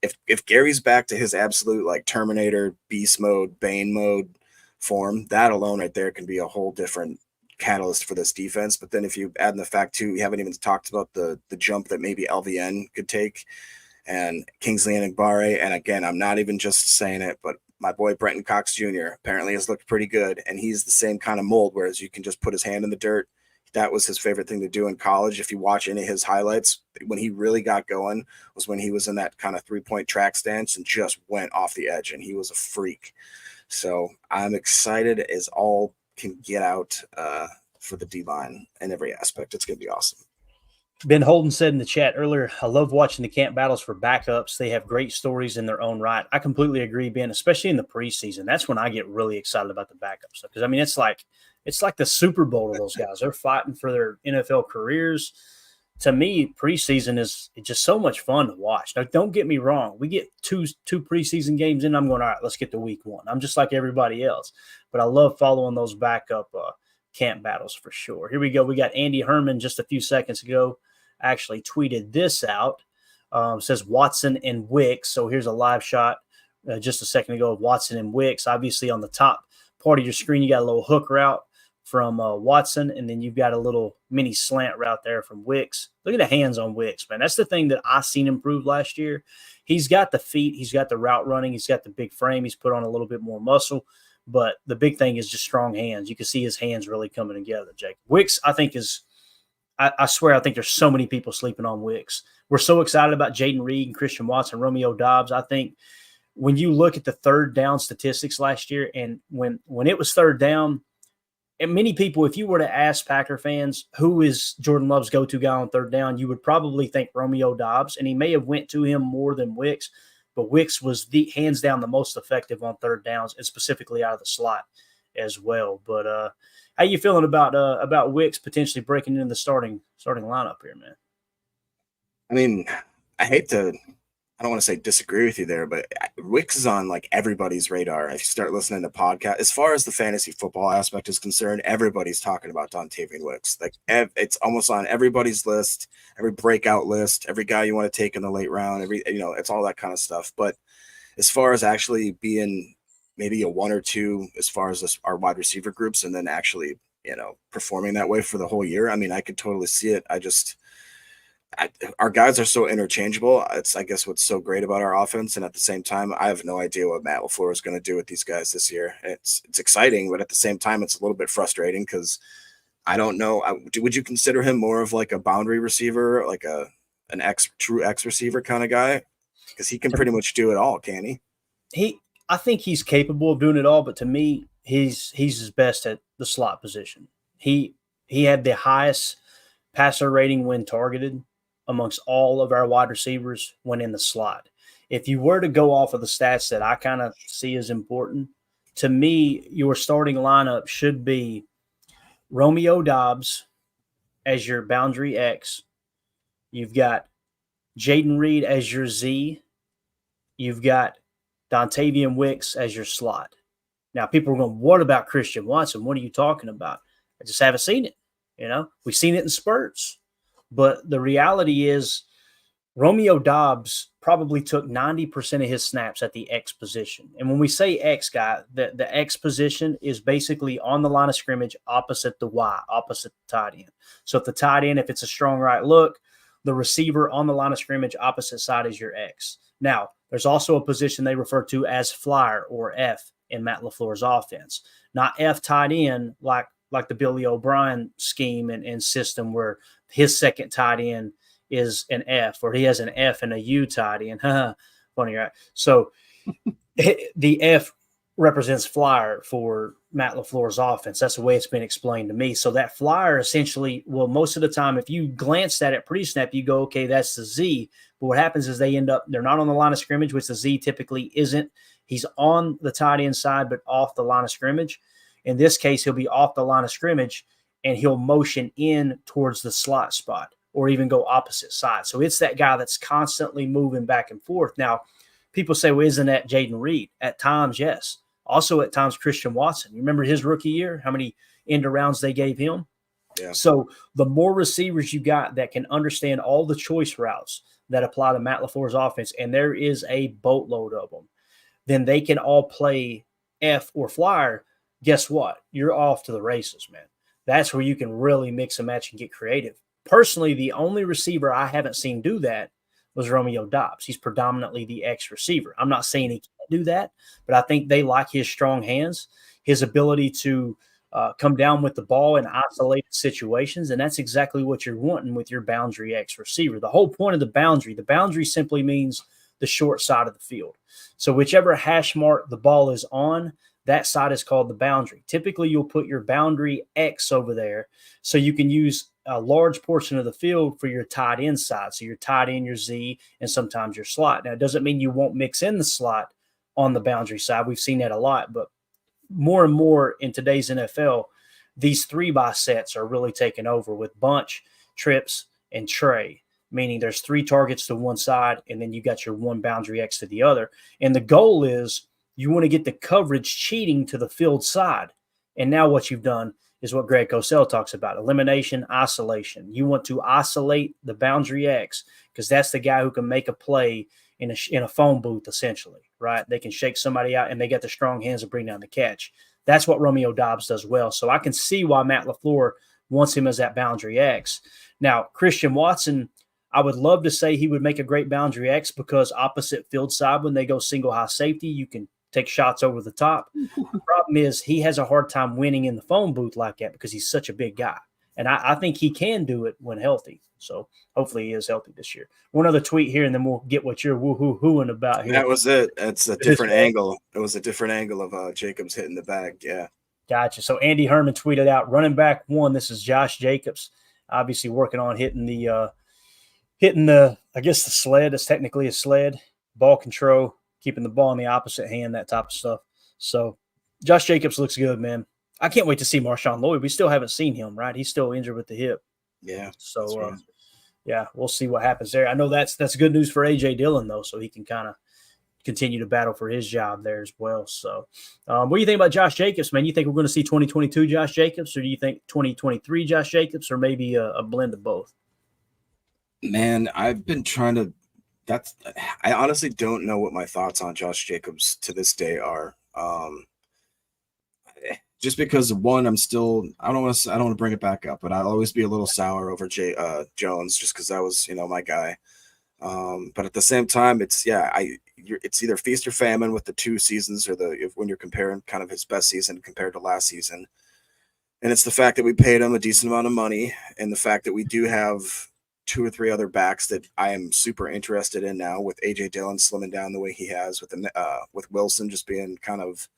if Gary's back to his absolute like Terminator, beast mode, Bane mode form, that alone right there can be a whole different catalyst for this defense. But then if you add in the fact too, we haven't even talked about the jump that maybe LVN could take and Kingsley Enagbare. And again, I'm not even just saying it, but my boy Brenton Cox Jr. apparently has looked pretty good, and he's the same kind of mold, whereas you can just put his hand in the dirt. That was his favorite thing to do in college. If you watch any of his highlights, when he really got going was when he was in that kind of 3-point track stance and just went off the edge, and he was a freak. So I'm excited as all can get out for the D-line in every aspect. It's going to be awesome. Ben Holden said in the chat earlier, I love watching the camp battles for backups. They have great stories in their own right. I completely agree, Ben, especially in the preseason. That's when I get really excited about the backups. Because, I mean, it's like the Super Bowl to those guys. They're fighting for their NFL careers. To me, preseason is just so much fun to watch. Now, don't get me wrong. We get two preseason games in, I'm going, all right, let's get to week 1. I'm just like everybody else. But I love following those backup camp battles for sure. Here we go. We got Andy Herman just a few seconds ago actually tweeted this out. Says Watson and Wicks. So here's a live shot just a second ago of Watson and Wicks. Obviously on the top part of your screen, you got a little hook route from Watson, and then you've got a little mini slant route there from Wicks. Look at the hands on Wicks, man. That's the thing that I seen improve last year. He's got the feet. He's got the route running. He's got the big frame. He's put on a little bit more muscle. But the big thing is just strong hands. You can see his hands really coming together, Jake. Wicks, I think, is I swear, I think there's so many people sleeping on Wicks. We're so excited about Jaden Reed and Christian Watson, Romeo Dobbs. I think when you look at the third down statistics last year, and when it was third down, and many people, if you were to ask Packer fans who is Jordan Love's go-to guy on third down, you would probably think Romeo Dobbs, and he may have went to him more than Wicks, but Wicks was the hands down the most effective on third downs, and specifically out of the slot as well. But how you feeling about Wicks potentially breaking into the starting lineup here, man? I mean, I don't want to say disagree with you there, but Wicks is on like everybody's radar. If you start listening to podcasts, as far as the fantasy football aspect is concerned, everybody's talking about Dontavian Wicks. Like it's almost on everybody's list, every breakout list, every guy you want to take in the late round, it's all that kind of stuff. But as far as actually being maybe a 1 or 2, as far as our wide receiver groups, and then actually, performing that way for the whole year, I mean, I could totally see it. Our guys are so interchangeable. It's, I guess, what's so great about our offense. And at the same time, I have no idea what Matt LaFleur is going to do with these guys this year. It's exciting, but at the same time, it's a little bit frustrating because I don't know. Would you consider him more of like a boundary receiver, like an true X receiver kind of guy? Because he can pretty much do it all, can he? I think he's capable of doing it all, but to me, he's his best at the slot position. He had the highest passer rating when targeted amongst all of our wide receivers when in the slot. If you were to go off of the stats that I kind of see as important, to me, your starting lineup should be Romeo Doubs as your boundary X. You've got Jaden Reed as your Z. You've got Dontavian Wicks as your slot. Now, people are going, what about Christian Watson? What are you talking about? I just haven't seen it. We've seen it in spurts. But the reality is Romeo Doubs probably took 90% of his snaps at the X position. And when we say X, guy, the X position is basically on the line of scrimmage opposite the Y, opposite the tight end. So if the tight end, if it's a strong right look, the receiver on the line of scrimmage opposite side is your X. Now, there's also a position they refer to as flyer or F in Matt LaFleur's offense. Not F tight end like the Billy O'Brien scheme and system where his second tight end is an F, or he has an F and a U tight end. Funny, right? So the F represents flyer for Matt LaFleur's offense. That's the way it's been explained to me. So that flyer essentially, well, most of the time, if you glance at it pre-snap, you go, okay, that's the Z. But what happens is they're not on the line of scrimmage, which the Z typically isn't. He's on the tight end side, but off the line of scrimmage. In this case, he'll be off the line of scrimmage, and he'll motion in towards the slot spot or even go opposite side. So it's that guy that's constantly moving back and forth. Now, people say, well, isn't that Jaden Reed? At times, yes. Also at times, Christian Watson. You remember his rookie year, how many end arounds they gave him? Yeah. So the more receivers you got that can understand all the choice routes that apply to Matt LaFleur's offense, and there is a boatload of them, then they can all play F or flyer. Guess what? You're off to the races, man. That's where you can really mix and match and get creative. Personally, the only receiver I haven't seen do that was Romeo Doubs. He's predominantly the X receiver. I'm not saying he can't do that, but I think they like his strong hands, his ability to come down with the ball in isolated situations, and that's exactly what you're wanting with your boundary X receiver. The whole point of the boundary simply means the short side of the field. So whichever hash mark the ball is on, that side is called the boundary. Typically, you'll put your boundary X over there so you can use a large portion of the field for your tight end side. So your tight end, your Z, and sometimes your slot. Now, it doesn't mean you won't mix in the slot on the boundary side. We've seen that a lot, but more and more in today's NFL, these 3-by sets are really taking over with bunch, trips, and tray, meaning there's 3 targets to one side, and then you got your one boundary X to the other. And the goal is you want to get the coverage cheating to the field side. And now what you've done is what Greg Cosell talks about, elimination, isolation. You want to isolate the boundary X because that's the guy who can make a play in a phone booth, essentially, right? They can shake somebody out, and they got the strong hands to bring down the catch. That's what Romeo Doubs does well. So I can see why Matt LaFleur wants him as that boundary X. Now, Christian Watson, I would love to say he would make a great boundary X because opposite field side, when they go single high safety, you can take shots over the top. The problem is he has a hard time winning in the phone booth like that because he's such a big guy. And I think he can do it when healthy. So hopefully he is healthy this year. One other tweet here, and then we'll get what you're woo-hoo-hooing about here. That was it. It's a different angle. It was a different angle of Jacobs hitting the bag. Yeah. Gotcha. So Andy Herman tweeted out, running back 1, this is Josh Jacobs, obviously working on hitting the, I guess the sled. It's technically a sled, ball control, keeping the ball in the opposite hand, that type of stuff. So Josh Jacobs looks good, man. I can't wait to see Marshawn Lloyd. We still haven't seen him, right? He's still injured with the hip. Yeah. So, right. Yeah, we'll see what happens there. I know that's good news for A.J. Dillon, though, so he can kind of continue to battle for his job there as well. So what do you think about Josh Jacobs, man? You think we're going to see 2022 Josh Jacobs, or do you think 2023 Josh Jacobs, or maybe a blend of both? Man, I've been trying to I honestly don't know what my thoughts on Josh Jacobs to this day are. Just because one, I don't want to bring it back up, but I'll always be a little sour over Jones just because that was, my guy. But at the same time, it's either feast or famine with the 2 seasons, or when you're comparing kind of his best season compared to last season. And it's the fact that we paid him a decent amount of money, and the fact that we do have 2 or 3 other backs that I am super interested in now, with AJ Dillon slimming down the way he has, with Wilson just being kind of,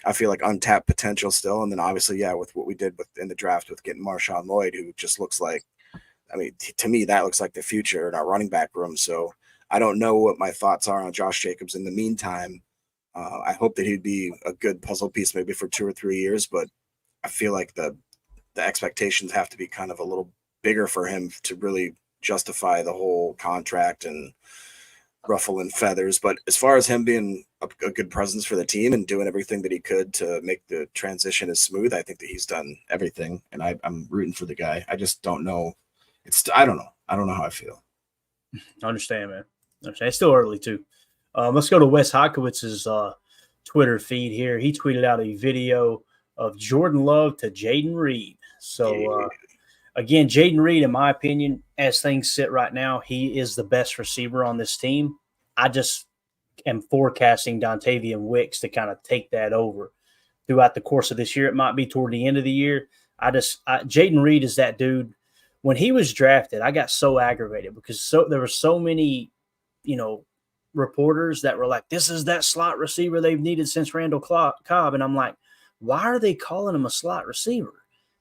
I feel like, untapped potential still. And then obviously, yeah, with what we did in the draft with getting Marshawn Lloyd, who just looks like, I mean, to me, that looks like the future in our running back room. So I don't know what my thoughts are on Josh Jacobs in the meantime. I hope that he'd be a good puzzle piece maybe for 2 or 3 years, but I feel like the expectations have to be kind of a little bigger for him to really justify the whole contract and ruffling feathers. But as far as him being a good presence for the team and doing everything that he could to make the transition as smooth, I think that he's done everything, and I'm rooting for the guy. I just don't know. I don't know. I don't know how I feel. I understand, man. It's still early too. Let's go to Wes Hockowitz's Twitter feed here. He tweeted out a video of Jordan Love to Jaden Reed. So, again, Jaden Reed, in my opinion, as things sit right now, he is the best receiver on this team. I just am forecasting Dontavian Wicks to kind of take that over throughout the course of this year. It might be toward the end of the year. Jaden Reed is that dude. When he was drafted, I got so aggravated because there were so many, reporters that were like, this is that slot receiver they've needed since Randall Cobb. And I'm like, why are they calling him a slot receiver?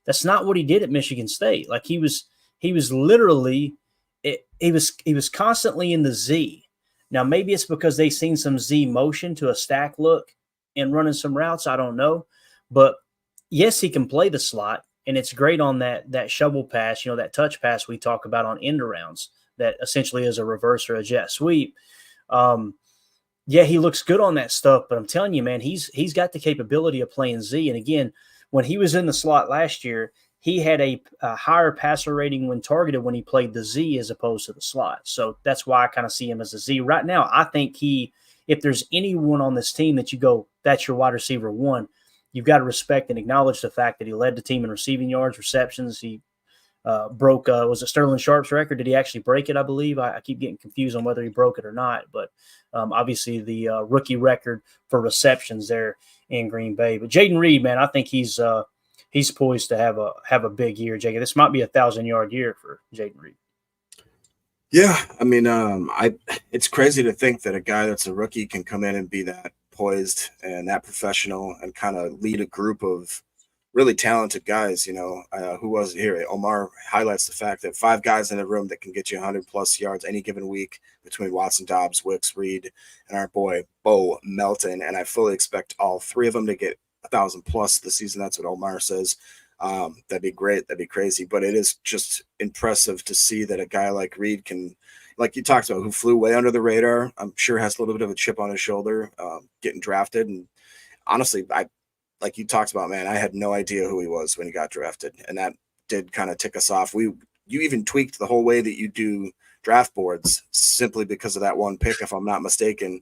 That's not what he did at Michigan State. Like he was literally, he was constantly in the Z. Now, maybe it's because they seen some Z motion to a stack look and running some routes. I don't know. But yes, he can play the slot, and it's great on that shovel pass, that touch pass we talk about on end arounds that essentially is a reverse or a jet sweep. Yeah, he looks good on that stuff, but I'm telling you, man, he's got the capability of playing Z. And again, when he was in the slot last year, he had a higher passer rating when targeted when he played the Z as opposed to the slot. So that's why I kind of see him as a Z. Right now, I think if there's anyone on this team that you go, that's your wide receiver one, you've got to respect and acknowledge the fact that he led the team in receiving yards, receptions. He broke, was it Sterling Sharp's record? Did he actually break it, I believe? I keep getting confused on whether he broke it or not. But obviously the rookie record for receptions there in Green Bay. But Jaden Reed, man, I think he's poised to have a big year, Jacob. This might be 1,000-yard year for Jaden Reed. Yeah, I mean, it's crazy to think that a guy that's a rookie can come in and be that poised and that professional and kind of lead a group of really talented guys. Who was it here? Omar highlights the fact that 5 guys in a room that can get you 100+ yards any given week between Watson, Dobbs, Wicks, Reed, and our boy Bo Melton. And I fully expect all 3 of them to get 1,000+ this season. That's what Omar says. That'd be great. That'd be crazy. But it is just impressive to see that a guy like Reed can, like you talked about, who flew way under the radar, I'm sure has a little bit of a chip on his shoulder, getting drafted. And honestly, like you talked about, man, I had no idea who he was when he got drafted. And that did kind of tick us off. You even tweaked the whole way that you do draft boards simply because of that one pick, if I'm not mistaken,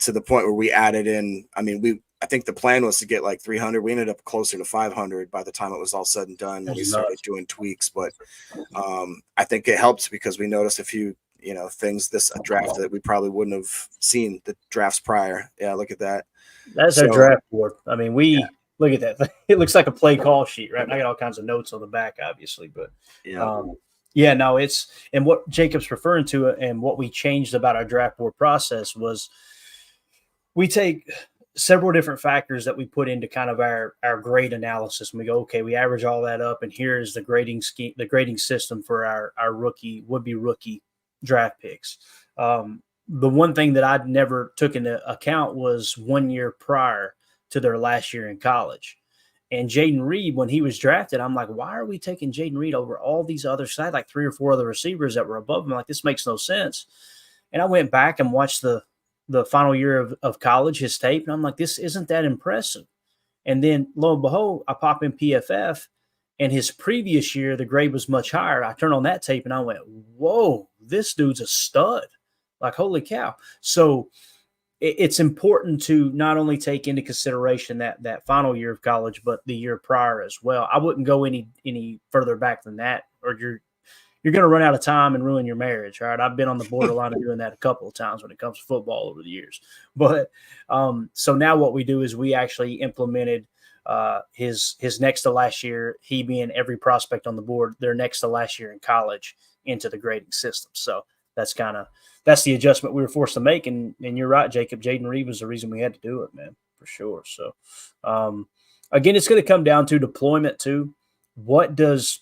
to the point where we added in, I think the plan was to get like 300. We ended up closer to 500 by the time it was all said and done. And we started doing tweaks. But I think it helped because we noticed a few, things this draft that we probably wouldn't have seen the drafts prior. Yeah, look at that. That's our draft board. I mean, look at that. It looks like a play call sheet, right? And I got all kinds of notes on the back, obviously. But and what Jacob's referring to and what we changed about our draft board process was we take several different factors that we put into kind of our grade analysis. And we go, okay, we average all that up, and here is the grading scheme, the grading system for our would-be rookie draft picks. The one thing that I'd never took into account was 1 year prior to their last year in college. And Jaden Reed, when he was drafted, I'm like, why are we taking Jaden Reed over all these other sides, like 3 or 4 other receivers that were above him? Like, this makes no sense. And I went back and watched the final year of college, his tape, and I'm like, this isn't that impressive. And then lo and behold, I pop in PFF, and his previous year, the grade was much higher. I turned on that tape and I went, whoa, this dude's a stud. Like, holy cow. So it's important to not only take into consideration that final year of college, but the year prior as well. I wouldn't go any further back than that, or you're going to run out of time and ruin your marriage. All right. I've been on the borderline of doing that a couple of times when it comes to football over the years. But so now what we do is we actually implemented his next to last year, he being every prospect on the board, their next to last year in college into the grading system. So that's the adjustment we were forced to make. And you're right, Jacob. Jaden Reed was the reason we had to do it, man, for sure. So again, it's going to come down to deployment too. What does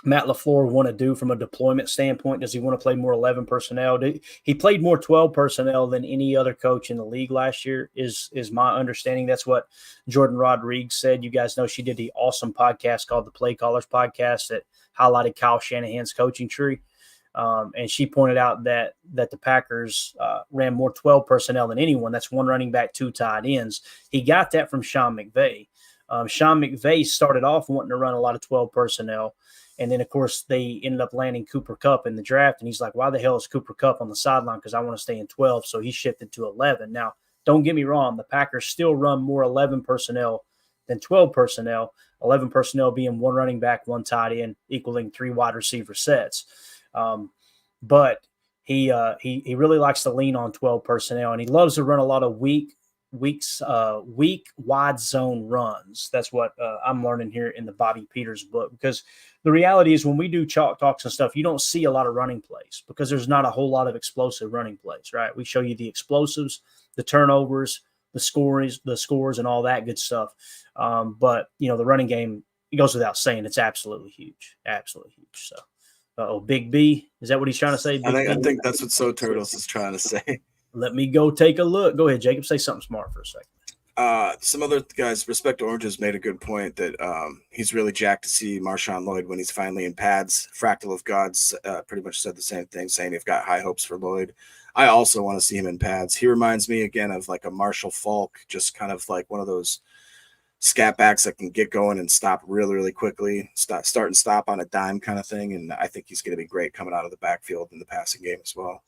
Matt LaFleur want to do from a deployment standpoint? Does he want to play more 11 personnel? He played more 12 personnel than any other coach in the league last year, is my understanding. That's what Jordan Rodriguez said. You guys know she did the awesome podcast called the Play Callers Podcast that highlighted Kyle Shanahan's coaching tree. And she pointed out that the Packers ran more 12 personnel than anyone. That's one running back, 2 tight ends. He got that from Sean McVay. Sean McVay started off wanting to run a lot of 12 personnel. And then, of course, they ended up landing Cooper Kupp in the draft. And he's like, why the hell is Cooper Kupp on the sideline? Because I want to stay in 12. So he shifted to 11. Now, don't get me wrong. The Packers still run more 11 personnel than 12 personnel, 11 personnel being 1 running back, 1 tight end, equaling 3 wide receiver sets. But he really likes to lean on 12 personnel, and he loves to run a lot of weak wide zone runs. That's what I'm learning here in the Bobby Peters book, because the reality is when we do chalk talks and stuff, you don't see a lot of running plays because there's not a whole lot of explosive running plays, right? We show you the explosives, the turnovers, the scores and all that good stuff. But the running game, it goes without saying, it's absolutely huge. So Big B, is that what he's trying to say? I think that's what So Turtles is trying to say. Let me go take a look. Go ahead, Jacob. Say something smart for a second. Some other guys, Respect Oranges made a good point that he's really jacked to see Marshawn Lloyd when he's finally in pads. Fractal of Gods pretty much said the same thing, saying they've got high hopes for Lloyd. I also want to see him in pads. He reminds me again of like a Marshall Faulk, just kind of like one of those scat backs that can get going and stop really, really quickly, start and stop on a dime kind of thing. And I think he's going to be great coming out of the backfield in the passing game as well.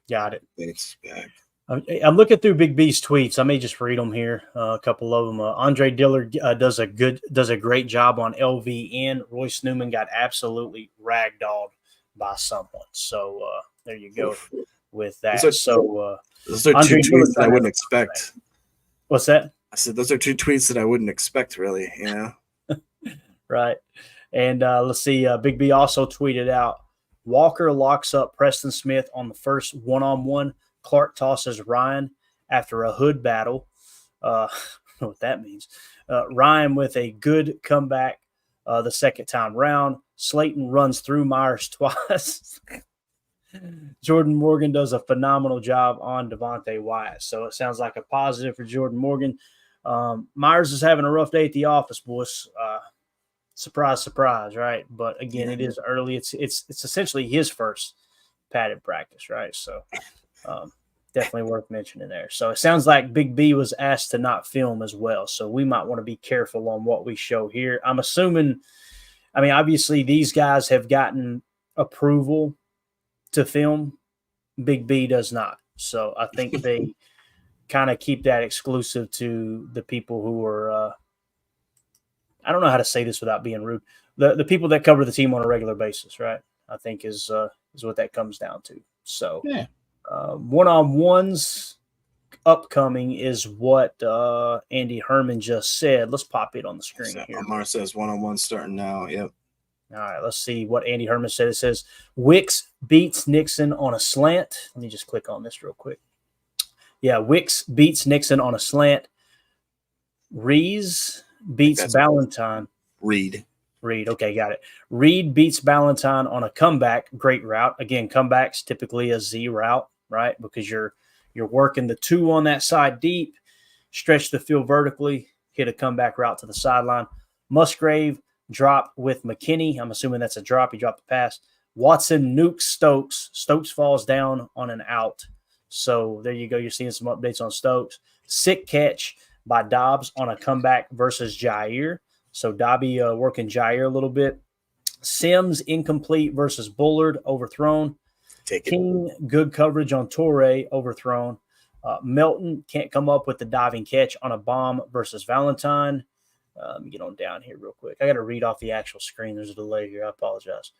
Got it. Thanks. Yeah. I'm looking through Big B's tweets. I may just read them here. A couple of them. Andre Dillard does a great job on LVN. Royce Newman got absolutely ragdolled by someone. So there you go with that. Those are Andre 2 tweets that I wouldn't expect. What's that? I said those are 2 tweets that I wouldn't expect, really. Right. And let's see. Big B also tweeted out, Walker locks up Preston Smith on the first one-on-one. Clark tosses Ryan after a hood battle. I don't know what that means. Ryan with a good comeback the second time round. Slayton runs through Myers twice. Jordan Morgan does a phenomenal job on Devontae Wyatt. So it sounds like a positive for Jordan Morgan. Myers is having a rough day at the office, boys. Surprise, surprise, right? But again, it is early. It's essentially his first padded practice, right? So definitely worth mentioning there. So it sounds like Big B was asked to not film as well. So we might want to be careful on what we show here. I'm assuming, obviously these guys have gotten approval to film. Big B does not. So I think they kind of keep that exclusive to the people who are, I don't know how to say this without being rude. The people that cover the team on a regular basis, right? I think is what that comes down to. So Yeah. One-on-ones upcoming is what Andy Herman just said. Let's pop it on the screen here. Omar says one-on-one starting now. Yep. All right, let's see what Andy Herman said. It says Wicks beats Nixon on a slant. Let me just click on this real quick. Yeah, Wicks beats Nixon on a slant. Rees beats Ballantyne. Reed. Okay, got it. Reed beats Ballantyne on a comeback. Great route. Again, comebacks typically a Z route, right? Because you're working the 2 on that side deep, stretch the field vertically, hit a comeback route to the sideline. Musgrave drop with McKinney. I'm assuming that's a drop. He dropped the pass. Watson nukes Stokes. Stokes falls down on an out. So there you go. You're seeing some updates on Stokes. Sick catch by Dobbs on a comeback versus Jair. So Dobby working Jair a little bit. Sims incomplete versus Bullard, overthrown. King, good coverage on Torrey, overthrown. Melton can't come up with the diving catch on a bomb versus Valentine. Let me get on down here real quick. I got to read off the actual screen. There's a delay here. I apologize.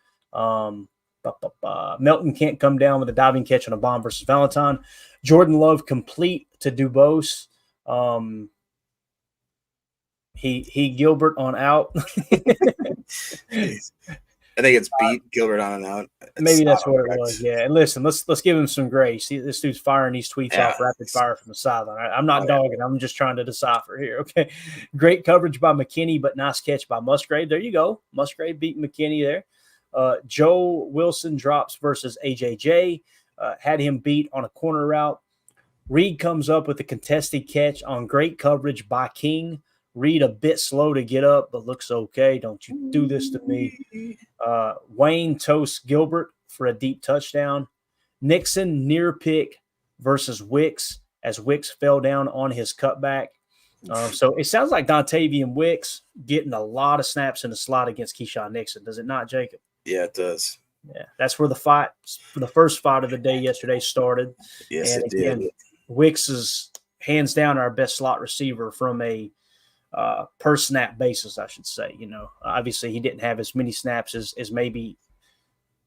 Melton can't come down with a diving catch on a bomb versus Valentine. Jordan Love complete to Dubose. He Gilbert on out. Jeez. I think it's beat Gilbert on and out. Maybe that's what it was. Yeah. And listen, let's give him some grace. This dude's firing these tweets off rapid fire from the sideline. I'm not dogging. I'm just trying to decipher here. Okay. Great coverage by McKinney, but nice catch by Musgrave. There you go. Musgrave beat McKinney there. Joe Wilson drops versus AJJ. Had him beat on a corner route. Reed comes up with a contested catch on great coverage by King. Reed a bit slow to get up, but looks okay. Don't you do this to me. Wayne toasts Gilbert for a deep touchdown. Nixon near pick versus Wicks as Wicks fell down on his cutback. So it sounds like Dontavian Wicks getting a lot of snaps in the slot against Keyshawn Nixon. Does it not, Jacob? Yeah, it does. Yeah, that's where the first fight of the day yesterday started. Yes, and it again, did. Wicks is hands down our best slot receiver from a per snap basis, I should say. Obviously he didn't have as many snaps as maybe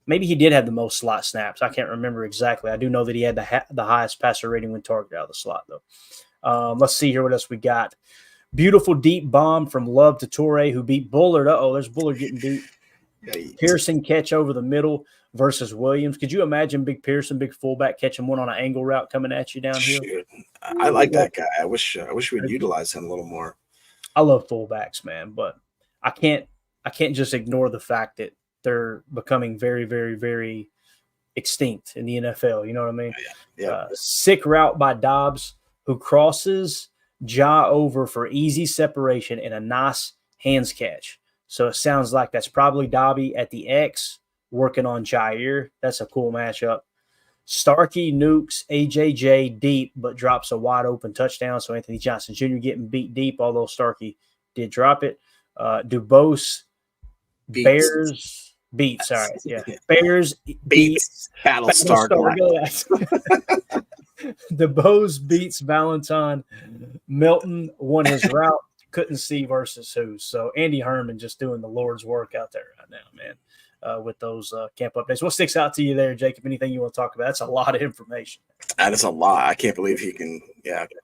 he did have the most slot snaps. I can't remember exactly. I do know that he had the highest passer rating when targeted out of the slot, though. Let's see here what else we got. Beautiful deep bomb from Love to Torrey, who beat Bullard. There's Bullard getting beat. Pearson catch over the middle versus Williams. Could you imagine Big Pearson, big fullback, catching one on an angle route coming at you down here? Shoot. I like that guy. I wish we'd utilize him a little more. I love fullbacks, man, but I can't just ignore the fact that they're becoming very, very, very extinct in the NFL. You know what I mean? Yeah. Sick route by Dobbs, who crosses Ja over for easy separation and a nice hands catch. So it sounds like that's probably Dobby at the X working on Jair. That's a cool matchup. Starkey nukes AJJ deep, but drops a wide open touchdown. So Anthony Johnson Jr. getting beat deep, although Starkey did drop it. Dubose Bears beats. All right, yeah. Bears beats Battlestar Galactica. Dubose beats Valentine. Milton won his route. Couldn't see versus who. So Andy Herman just doing the Lord's work out there right now, man, with those camp updates. What sticks out to you there, Jacob? Anything you want to talk about? That's a lot of information. That is a lot. I can't believe he can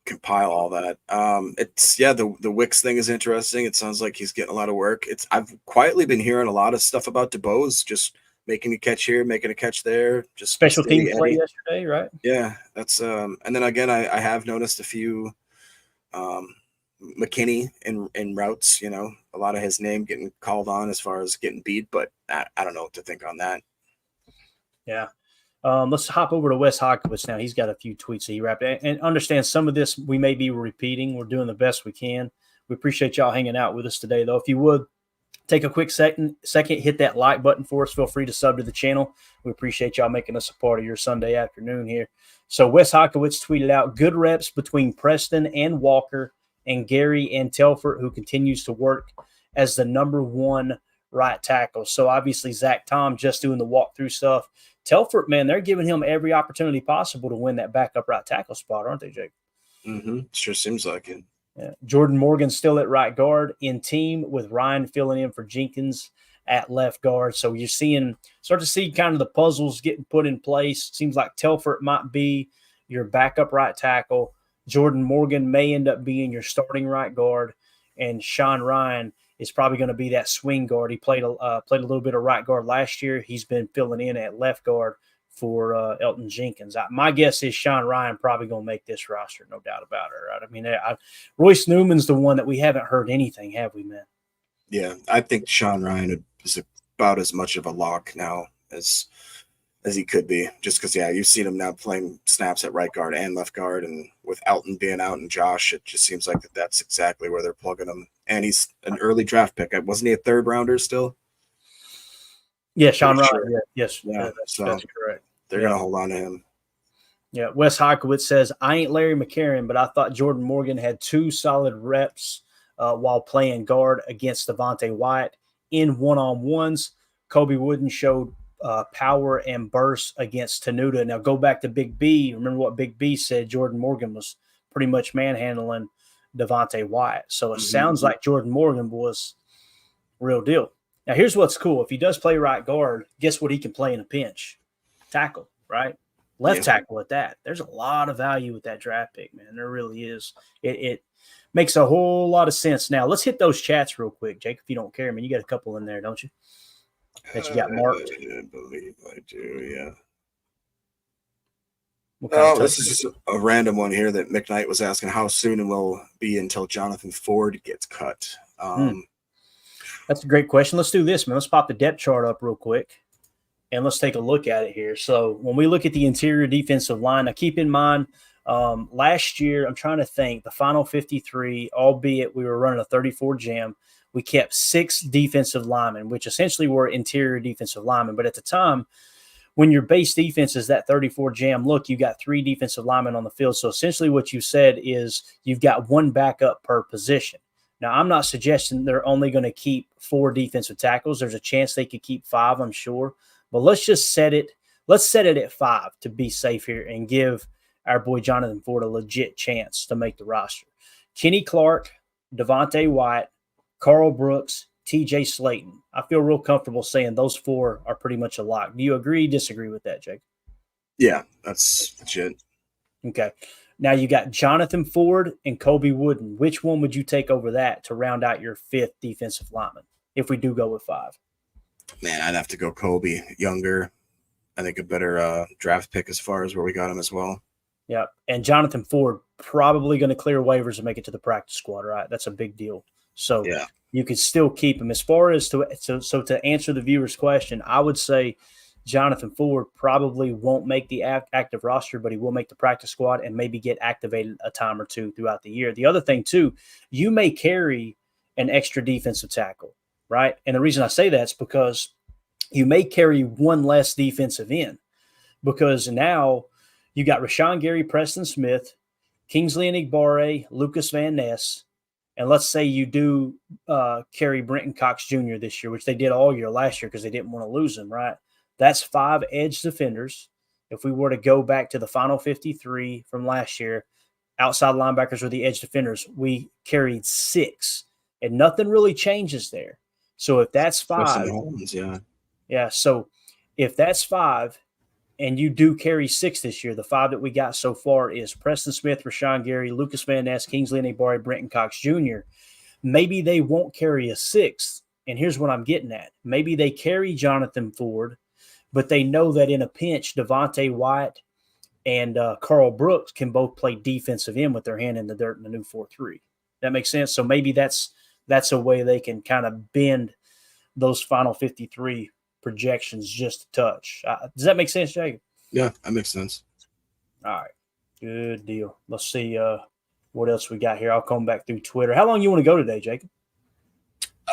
compile all that. The Wicks thing is interesting. It sounds like he's getting a lot of work. I've quietly been hearing a lot of stuff about DeBose, just making a catch here, making a catch there. Just special team play yesterday, right? Yeah, that's and then again I have noticed a few McKinney in routes, a lot of his name getting called on as far as getting beat, but I don't know what to think on that. Yeah. Let's hop over to Wes Hawkowitz now. He's got a few tweets that he wrapped. And understand some of this we may be repeating. We're doing the best we can. We appreciate y'all hanging out with us today, though. If you would, take a quick second, hit that like button for us. Feel free to sub to the channel. We appreciate y'all making us a part of your Sunday afternoon here. So Wes Hawkowitz tweeted out, good reps between Preston and Walker and Gary and Telford, who continues to work as the number one right tackle. So obviously Zach Tom just doing the walkthrough stuff. Telford, man, they're giving him every opportunity possible to win that backup right tackle spot, aren't they, Jake? Mm-hmm. Sure seems like it. Yeah. Jordan Morgan still at right guard in team with Ryan filling in for Jenkins at left guard. So you're start to see kind of the puzzles getting put in place. Seems like Telford might be your backup right tackle. Jordan Morgan may end up being your starting right guard, and Sean Ryan is probably going to be that swing guard. He played a little bit of right guard last year. He's been filling in at left guard for Elton Jenkins. My guess is Sean Ryan probably going to make this roster, no doubt about it. Right? I mean, Royce Newman's the one that we haven't heard anything, have we, man? Yeah, I think Sean Ryan is about as much of a lock now as he could be, just because, you've seen him now playing snaps at right guard and left guard, and with Elton being out and Josh, it just seems like that's exactly where they're plugging him. And he's an early draft pick. Wasn't he a third rounder still? Yeah, Sean Ryan. Sure. Yeah, yes, yeah, that's correct. They're going to hold on to him. Yeah, Wes Hawkowitz says, I ain't Larry McCarron, but I thought Jordan Morgan had 2 solid reps while playing guard against Devontae Wyatt in one-on-ones. Kobe Wooden showed power and burst against Tenuta. Now go back to Big B. Remember what Big B said? Jordan Morgan was pretty much manhandling Devontae Wyatt. So it sounds like Jordan Morgan was real deal. Now here's what's cool. If he does play right guard, guess what he can play in a pinch? Tackle, right? Left tackle at that. There's a lot of value with that draft pick, man. There really is. Makes a whole lot of sense. Now, let's hit those chats real quick, Jake, if you don't care. I mean, you got a couple in there, don't you? That you got marked. I believe I do, yeah. What kind of This is just a random one here that McKnight was asking how soon it will be until Jonathan Ford gets cut. That's a great question. Let's do this, man. Let's pop the depth chart up real quick, and let's take a look at it here. So when we look at the interior defensive line, now keep in mind, last year, I'm trying to think, the final 53, albeit we were running a 34 jam, we kept 6 defensive linemen, which essentially were interior defensive linemen. But at the time, when your base defense is that 34 jam look, you got 3 defensive linemen on the field. So essentially what you said is you've got 1 backup per position. Now, I'm not suggesting they're only going to keep 4 defensive tackles. There's a chance they could keep 5, I'm sure. But let's just set it. Let's set it at 5 to be safe here and give our boy Jonathan Ford a legit chance to make the roster. Kenny Clark, Devontae White, Carl Brooks, TJ Slayton. I feel real comfortable saying those 4 are pretty much a lock. Do you agree, disagree with that, Jake? Yeah, that's legit. Okay. Now you got Jonathan Ford and Kobe Wooden. Which one would you take over that to round out your 5th defensive lineman if we do go with 5? Man, I'd have to go Kobe, younger. I think a better draft pick as far as where we got him as well. Yeah. And Jonathan Ford probably going to clear waivers and make it to the practice squad, right? That's a big deal. So yeah, you could still keep him. As far as to answer the viewer's question, I would say Jonathan Ford probably won't make the active roster, but he will make the practice squad and maybe get activated a time or 2 throughout the year. The other thing, too, you may carry an extra defensive tackle, right? And the reason I say that's because you may carry 1 less defensive end because now you got Rashawn Gary, Preston Smith, Kingsley Enagbare, Lucas Van Ness, and let's say you do carry Brenton Cox Jr. this year, which they did all year last year because they didn't want to lose him, right? That's 5 edge defenders. If we were to go back to the final 53 from last year, outside linebackers were the edge defenders. We carried 6, and nothing really changes there. So if that's 5, yeah. So if that's 5, and you do carry 6 this year, the 5 that we got so far is Preston Smith, Rashawn Gary, Lucas Van Ness, Kingsley Enagbare, Brenton Cox Jr. Maybe they won't carry a 6th, and here's what I'm getting at. Maybe they carry Jonathan Ford, but they know that in a pinch, Devontae White and Carl Brooks can both play defensive end with their hand in the dirt in the new 4-3. That makes sense? So maybe that's a way they can kind of bend those final 53 projections just a touch. Does that make sense, Jacob? Yeah, that makes sense. All right. Good deal. Let's see what else we got here. I'll come back through Twitter. How long you want to go today, Jacob?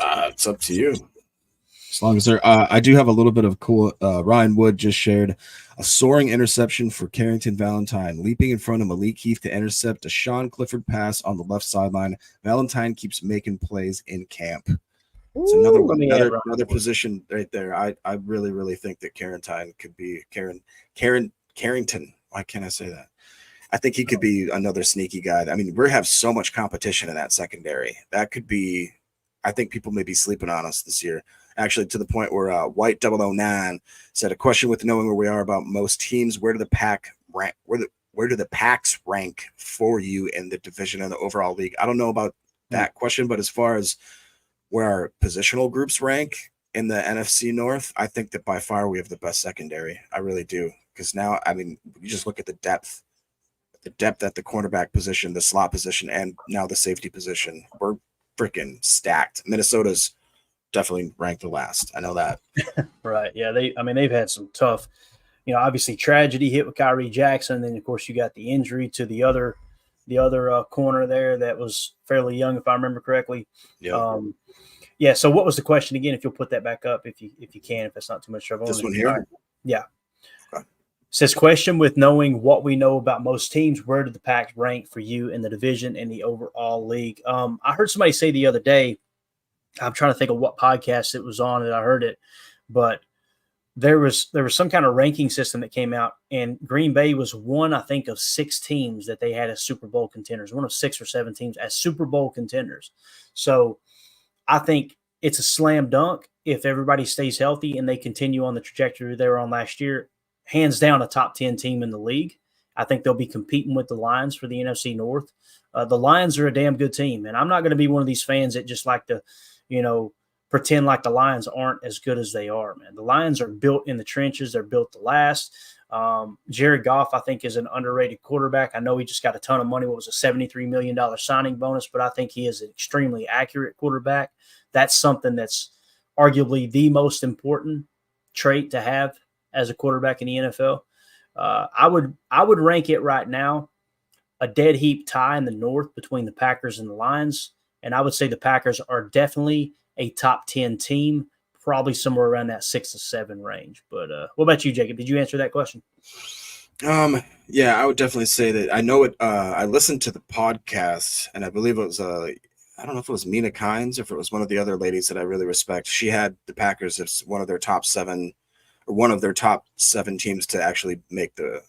It's up to you. As long as there, I do have a little bit of cool. Ryan Wood just shared a soaring interception for Carrington Valentine, leaping in front of Malik Heath to intercept a Sean Clifford pass on the left sideline. Valentine keeps making plays in camp. It's another position right there. I really, really think that Carrington could be Carrington. Why can't I say that? I think he could be another sneaky guy. I mean, we have so much competition in that secondary. That could be. I think people may be sleeping on us this year. Actually, to the point where White 009 said, a question with knowing where we are about most teams. Where do the pack rank? Where do the packs rank for you in the division and the overall league? I don't know about that question, but as far as where our positional groups rank in the NFC North, I think that by far we have the best secondary. I really do. Because now, I mean, you just look at the depth at the cornerback position, the slot position, and now the safety position. We're freaking stacked. Minnesota's definitely ranked the last. I know that. Right. Yeah. They've had some tough, obviously tragedy hit with Kyrie Jackson. And then of course you got the injury to the other corner there that was fairly young, if I remember correctly. Yeah. So what was the question again? If you'll put that back up, if you can, if that's not too much trouble. This one here. Yeah. Okay. Says question with knowing what we know about most teams, where did the Packs rank for you in the division and the overall league? I heard somebody say the other day, I'm trying to think of what podcast it was on and I heard it, but there was some kind of ranking system that came out, and Green Bay was one, I think, of 6 teams that they had as Super Bowl contenders, one of 6 or 7 teams as Super Bowl contenders. So I think it's a slam dunk if everybody stays healthy and they continue on the trajectory they were on last year. Hands down, a top 10 team in the league. I think they'll be competing with the Lions for the NFC North. The Lions are a damn good team, and I'm not going to be one of these fans that just like to, pretend like the Lions aren't as good as they are, man. The Lions are built in the trenches. They're built to last. Jared Goff, I think, is an underrated quarterback. I know he just got a ton of money. What was a $73 million signing bonus, but I think he is an extremely accurate quarterback. That's something that's arguably the most important trait to have as a quarterback in the NFL. I would rank it right now a dead heap tie in the North between the Packers and the Lions, and I would say the Packers are definitely a top 10 team, probably somewhere around that 6 to 7 range. But what about you, Jacob? Did you answer that question? Yeah, I would definitely say that. I know it. I listened to the podcast, and I believe it was I don't know if it was Mina Kimes or if it was one of the other ladies that I really respect. She had the Packers as one of their top 7 teams to actually make the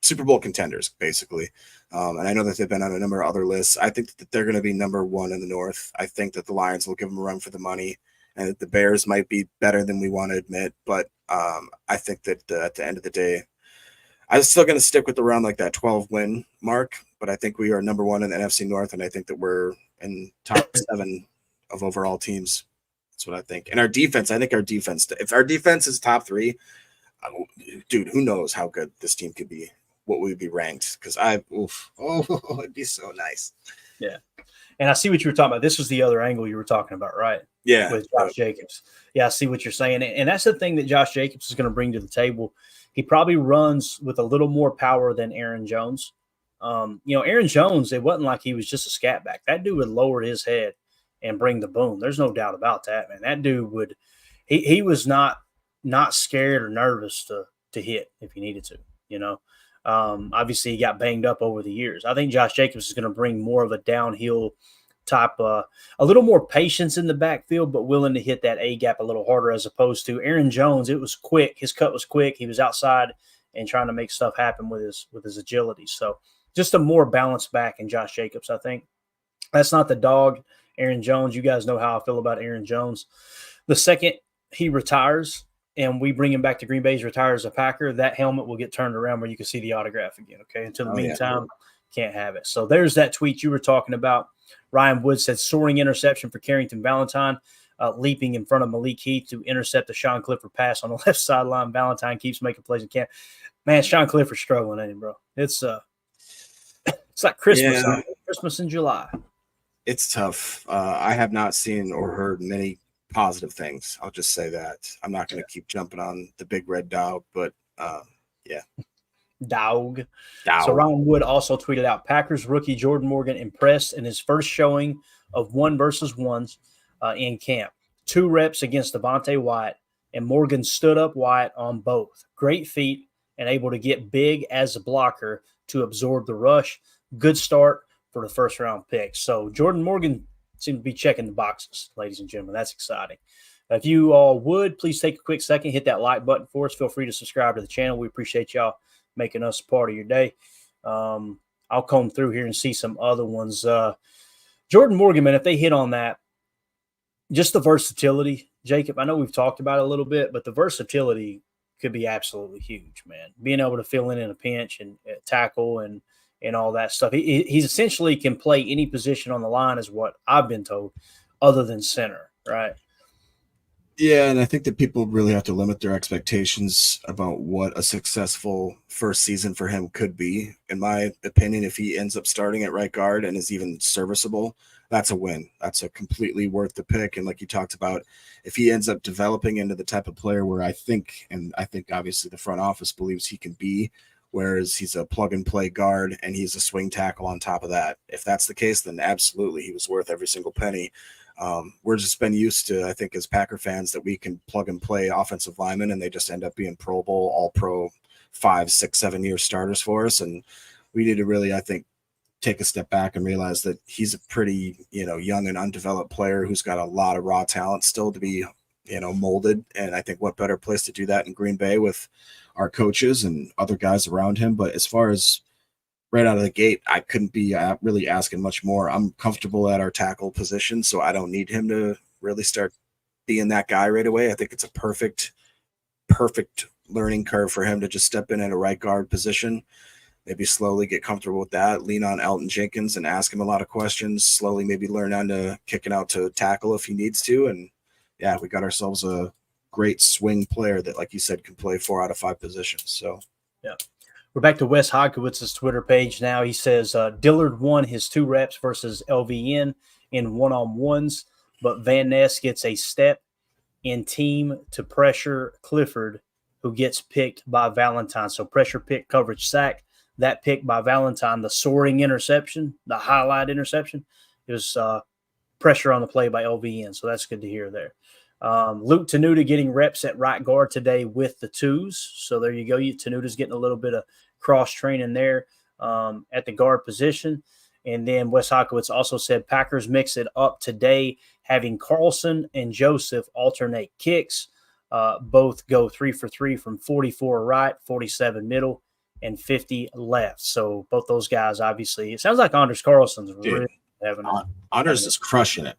Super Bowl contenders, basically. And I know that they've been on a number of other lists. I think that they're going to be number 1 in the North. I think that the Lions will give them a run for the money, and that the Bears might be better than we want to admit. But I think that at the end of the day, I'm still going to stick with around like that 12-win mark. But I think we are number 1 in the NFC North, and I think that we're in top 7 of overall teams. That's what I think. And our defense, if our defense is top 3, dude, who knows how good this team could be, what we would be ranked. Because it'd be so nice. Yeah. And I see what you were talking about. This was the other angle you were talking about, right? Yeah. With Josh Jacobs. Yeah, I see what you're saying. And that's the thing that Josh Jacobs is going to bring to the table. He probably runs with a little more power than Aaron Jones. Aaron Jones, it wasn't like he was just a scat back. That dude would lower his head and bring the boom. There's no doubt about that, man. That dude would – he was not scared or nervous to hit if he needed to, Obviously, he got banged up over the years. I think Josh Jacobs is going to bring more of a downhill type, a little more patience in the backfield, but willing to hit that A-gap a little harder as opposed to Aaron Jones. It was quick. His cut was quick. He was outside and trying to make stuff happen with his agility. So just a more balanced back in Josh Jacobs, I think. That's not the dog, Aaron Jones. You guys know how I feel about Aaron Jones. The second he retires and we bring him back to Green Bay, he's retired as a Packer, that helmet will get turned around where you can see the autograph again, okay? Until the meantime, can't have it. So there's that tweet you were talking about. Ryan Wood said, soaring interception for Carrington Valentine, leaping in front of Malik Heath to intercept the Sean Clifford pass on the left sideline. Valentine keeps making plays in camp. Man, Sean Clifford's struggling, ain't he, bro? It's like Christmas, Christmas in July. It's tough. I have not seen or heard many positive things. I'll just say that. I'm not going to keep jumping on the big red dog, but yeah. Dog. So Ryan Wood also tweeted out, Packers rookie Jordan Morgan impressed in his first showing of 1-versus-1s in camp. 2 reps against Devontae Wyatt, and Morgan stood up Wyatt on both. Great feet and able to get big as a blocker to absorb the rush. Good start for the first-round pick. So Jordan Morgan seems to be checking the boxes, ladies and gentlemen. That's exciting. If you all would, please take a quick second, hit that like button for us. Feel free to subscribe to the channel. We appreciate y'all making us a part of your day. I'll comb through here and see some other ones. Jordan Morgan, man, if they hit on that, just the versatility, Jacob, I know we've talked about it a little bit, but the versatility could be absolutely huge, man. Being able to fill in a pinch and tackle and all that stuff. He's essentially can play any position on the line is what I've been told, other than center, right? Yeah, and I think that people really have to limit their expectations about what a successful first season for him could be. In my opinion, if he ends up starting at right guard and is even serviceable, that's a win. That's a completely worth the pick. And like you talked about, if he ends up developing into the type of player where I think obviously the front office believes he can be, whereas he's a plug-and-play guard and he's a swing tackle on top of that. If that's the case, then absolutely he was worth every single penny. We're just been used to, I think, as Packer fans, that we can plug and play offensive linemen and they just end up being Pro Bowl, All-Pro, 5, 6, 7 year starters for us. And we need to really, I think, take a step back and realize that he's a pretty, young and undeveloped player who's got a lot of raw talent still to be, molded. And I think what better place to do that in Green Bay with our coaches and other guys around him. But as far as right out of the gate, I couldn't be really asking much more. I'm comfortable at our tackle position, so I don't need him to really start being that guy right away. I think it's a perfect learning curve for him to just step in at a right guard position maybe slowly get comfortable with that, lean on Elton Jenkins and ask him a lot of questions, slowly maybe learn on to kicking out to tackle if he needs to. And yeah, we got ourselves a great swing player that, like you said, can play 4 out of 5 positions. So yeah. We're back to Wes Hodkowitz's Twitter page now. He says Dillard won his 2 reps versus LVN in one-on-ones, but Van Ness gets a step in team to pressure Clifford, who gets picked by Valentine. So pressure pick, coverage sack. That pick by Valentine, the soaring interception, the highlight interception, it was pressure on the play by LVN. So that's good to hear there. Luke Tenuta getting reps at right guard today with the 2s. So there you go. Tenuta's getting a little bit of cross training there at the guard position. And then Wes Hodkowitz also said Packers mix it up today, having Carlson and Joseph alternate kicks. Both go 3 for 3 from 44 right, 47 middle, and 50 left. So both those guys, obviously, it sounds like Anders Carlson's really having Anders is crushing it.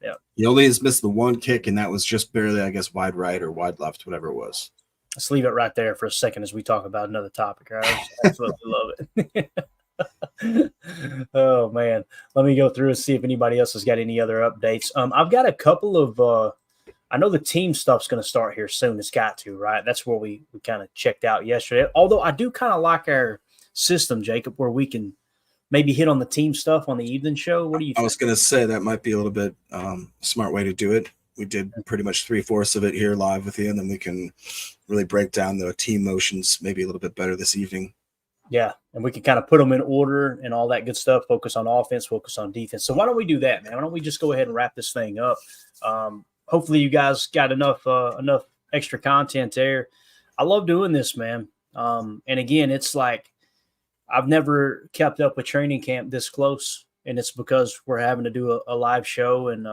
Yeah. He only has missed the 1 kick, and that was just barely, I guess, wide right or wide left, whatever it was. Let's leave it right there for a second as we talk about another topic. Right? I absolutely love it. Oh, man. Let me go through and see if anybody else has got any other updates. I've got a couple of I know the team stuff's going to start here soon. It's got to, right? That's where we kind of checked out yesterday. Although I do kind of like our system, Jacob, where we can maybe hit on the team stuff on the evening show. What do you think? I was going to say that might be a little bit smart way to do it. We did pretty much 3/4 of it here live with you, and then we can really break down the team motions maybe a little bit better this evening. Yeah, and we can kind of put them in order and all that good stuff, focus on offense, focus on defense. So why don't we do that, man? Why don't we just go ahead and wrap this thing up? Hopefully you guys got enough extra content there. I love doing this, man. And again, it's like I've never kept up with training camp this close, and it's because we're having to do a live show and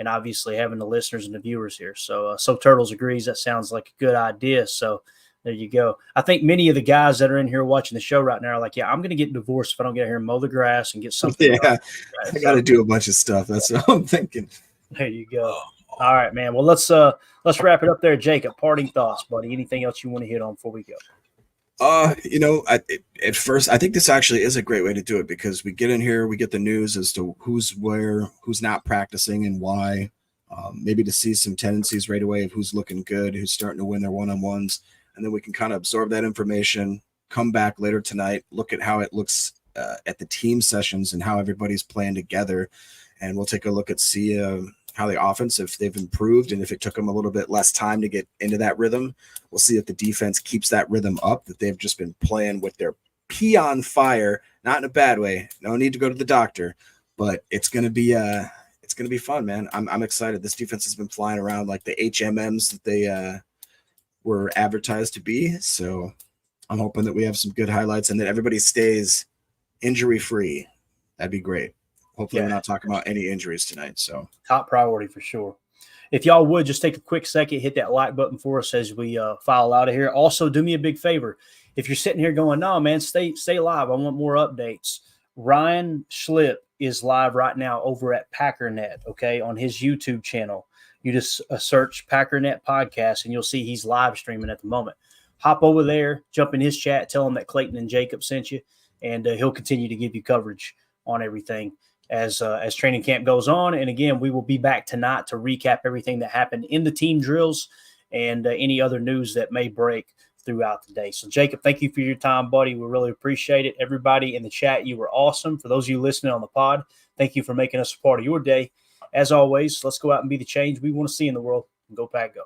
obviously having the listeners and the viewers here. So Turtles agrees that sounds like a good idea. So there you go. I think many of the guys that are in here watching the show right now are like, yeah, I'm going to get divorced if I don't get here and mow the grass and get something. Yeah, I got to do a bunch of stuff. That's what I'm thinking. There you go. All right, man. Well, let's wrap it up there, Jacob. Parting thoughts, buddy. Anything else you want to hit on before we go? At first, I think this actually is a great way to do it because we get in here, we get the news as to who's where, who's not practicing and why. Maybe to see some tendencies right away of who's looking good, who's starting to win their one-on-ones. And then we can kind of absorb that information, come back later tonight, look at how it looks at the team sessions and how everybody's playing together. And we'll take a look at see how the offense, if they've improved and if it took them a little bit less time to get into that rhythm. We'll see if the defense keeps that rhythm up, that they've just been playing with their pee on fire, not in a bad way. No need to go to the doctor, but it's going to be fun, man. I'm excited. This defense has been flying around like the HMMs that they were advertised to be. So I'm hoping that we have some good highlights and that everybody stays injury free. That'd be great. Hopefully we're not talking about any injuries tonight. So top priority for sure. If y'all would just take a quick second, hit that like button for us as we file out of here. Also, do me a big favor. If you're sitting here going, no, man, stay live. I want more updates. Ryan Schlip is live right now over at Packernet, okay, on his YouTube channel. You just search Packernet Podcast, and you'll see he's live streaming at the moment. Hop over there, jump in his chat, tell him that Clayton and Jacob sent you, and he'll continue to give you coverage on everything as training camp goes on. And again, we will be back tonight to recap everything that happened in the team drills and any other news that may break throughout the day. So, Jacob, thank you for your time, buddy. We really appreciate it. Everybody in the chat, you were awesome. For those of you listening on the pod, thank you for making us a part of your day. As always, let's go out and be the change we want to see in the world. Go Pack, go.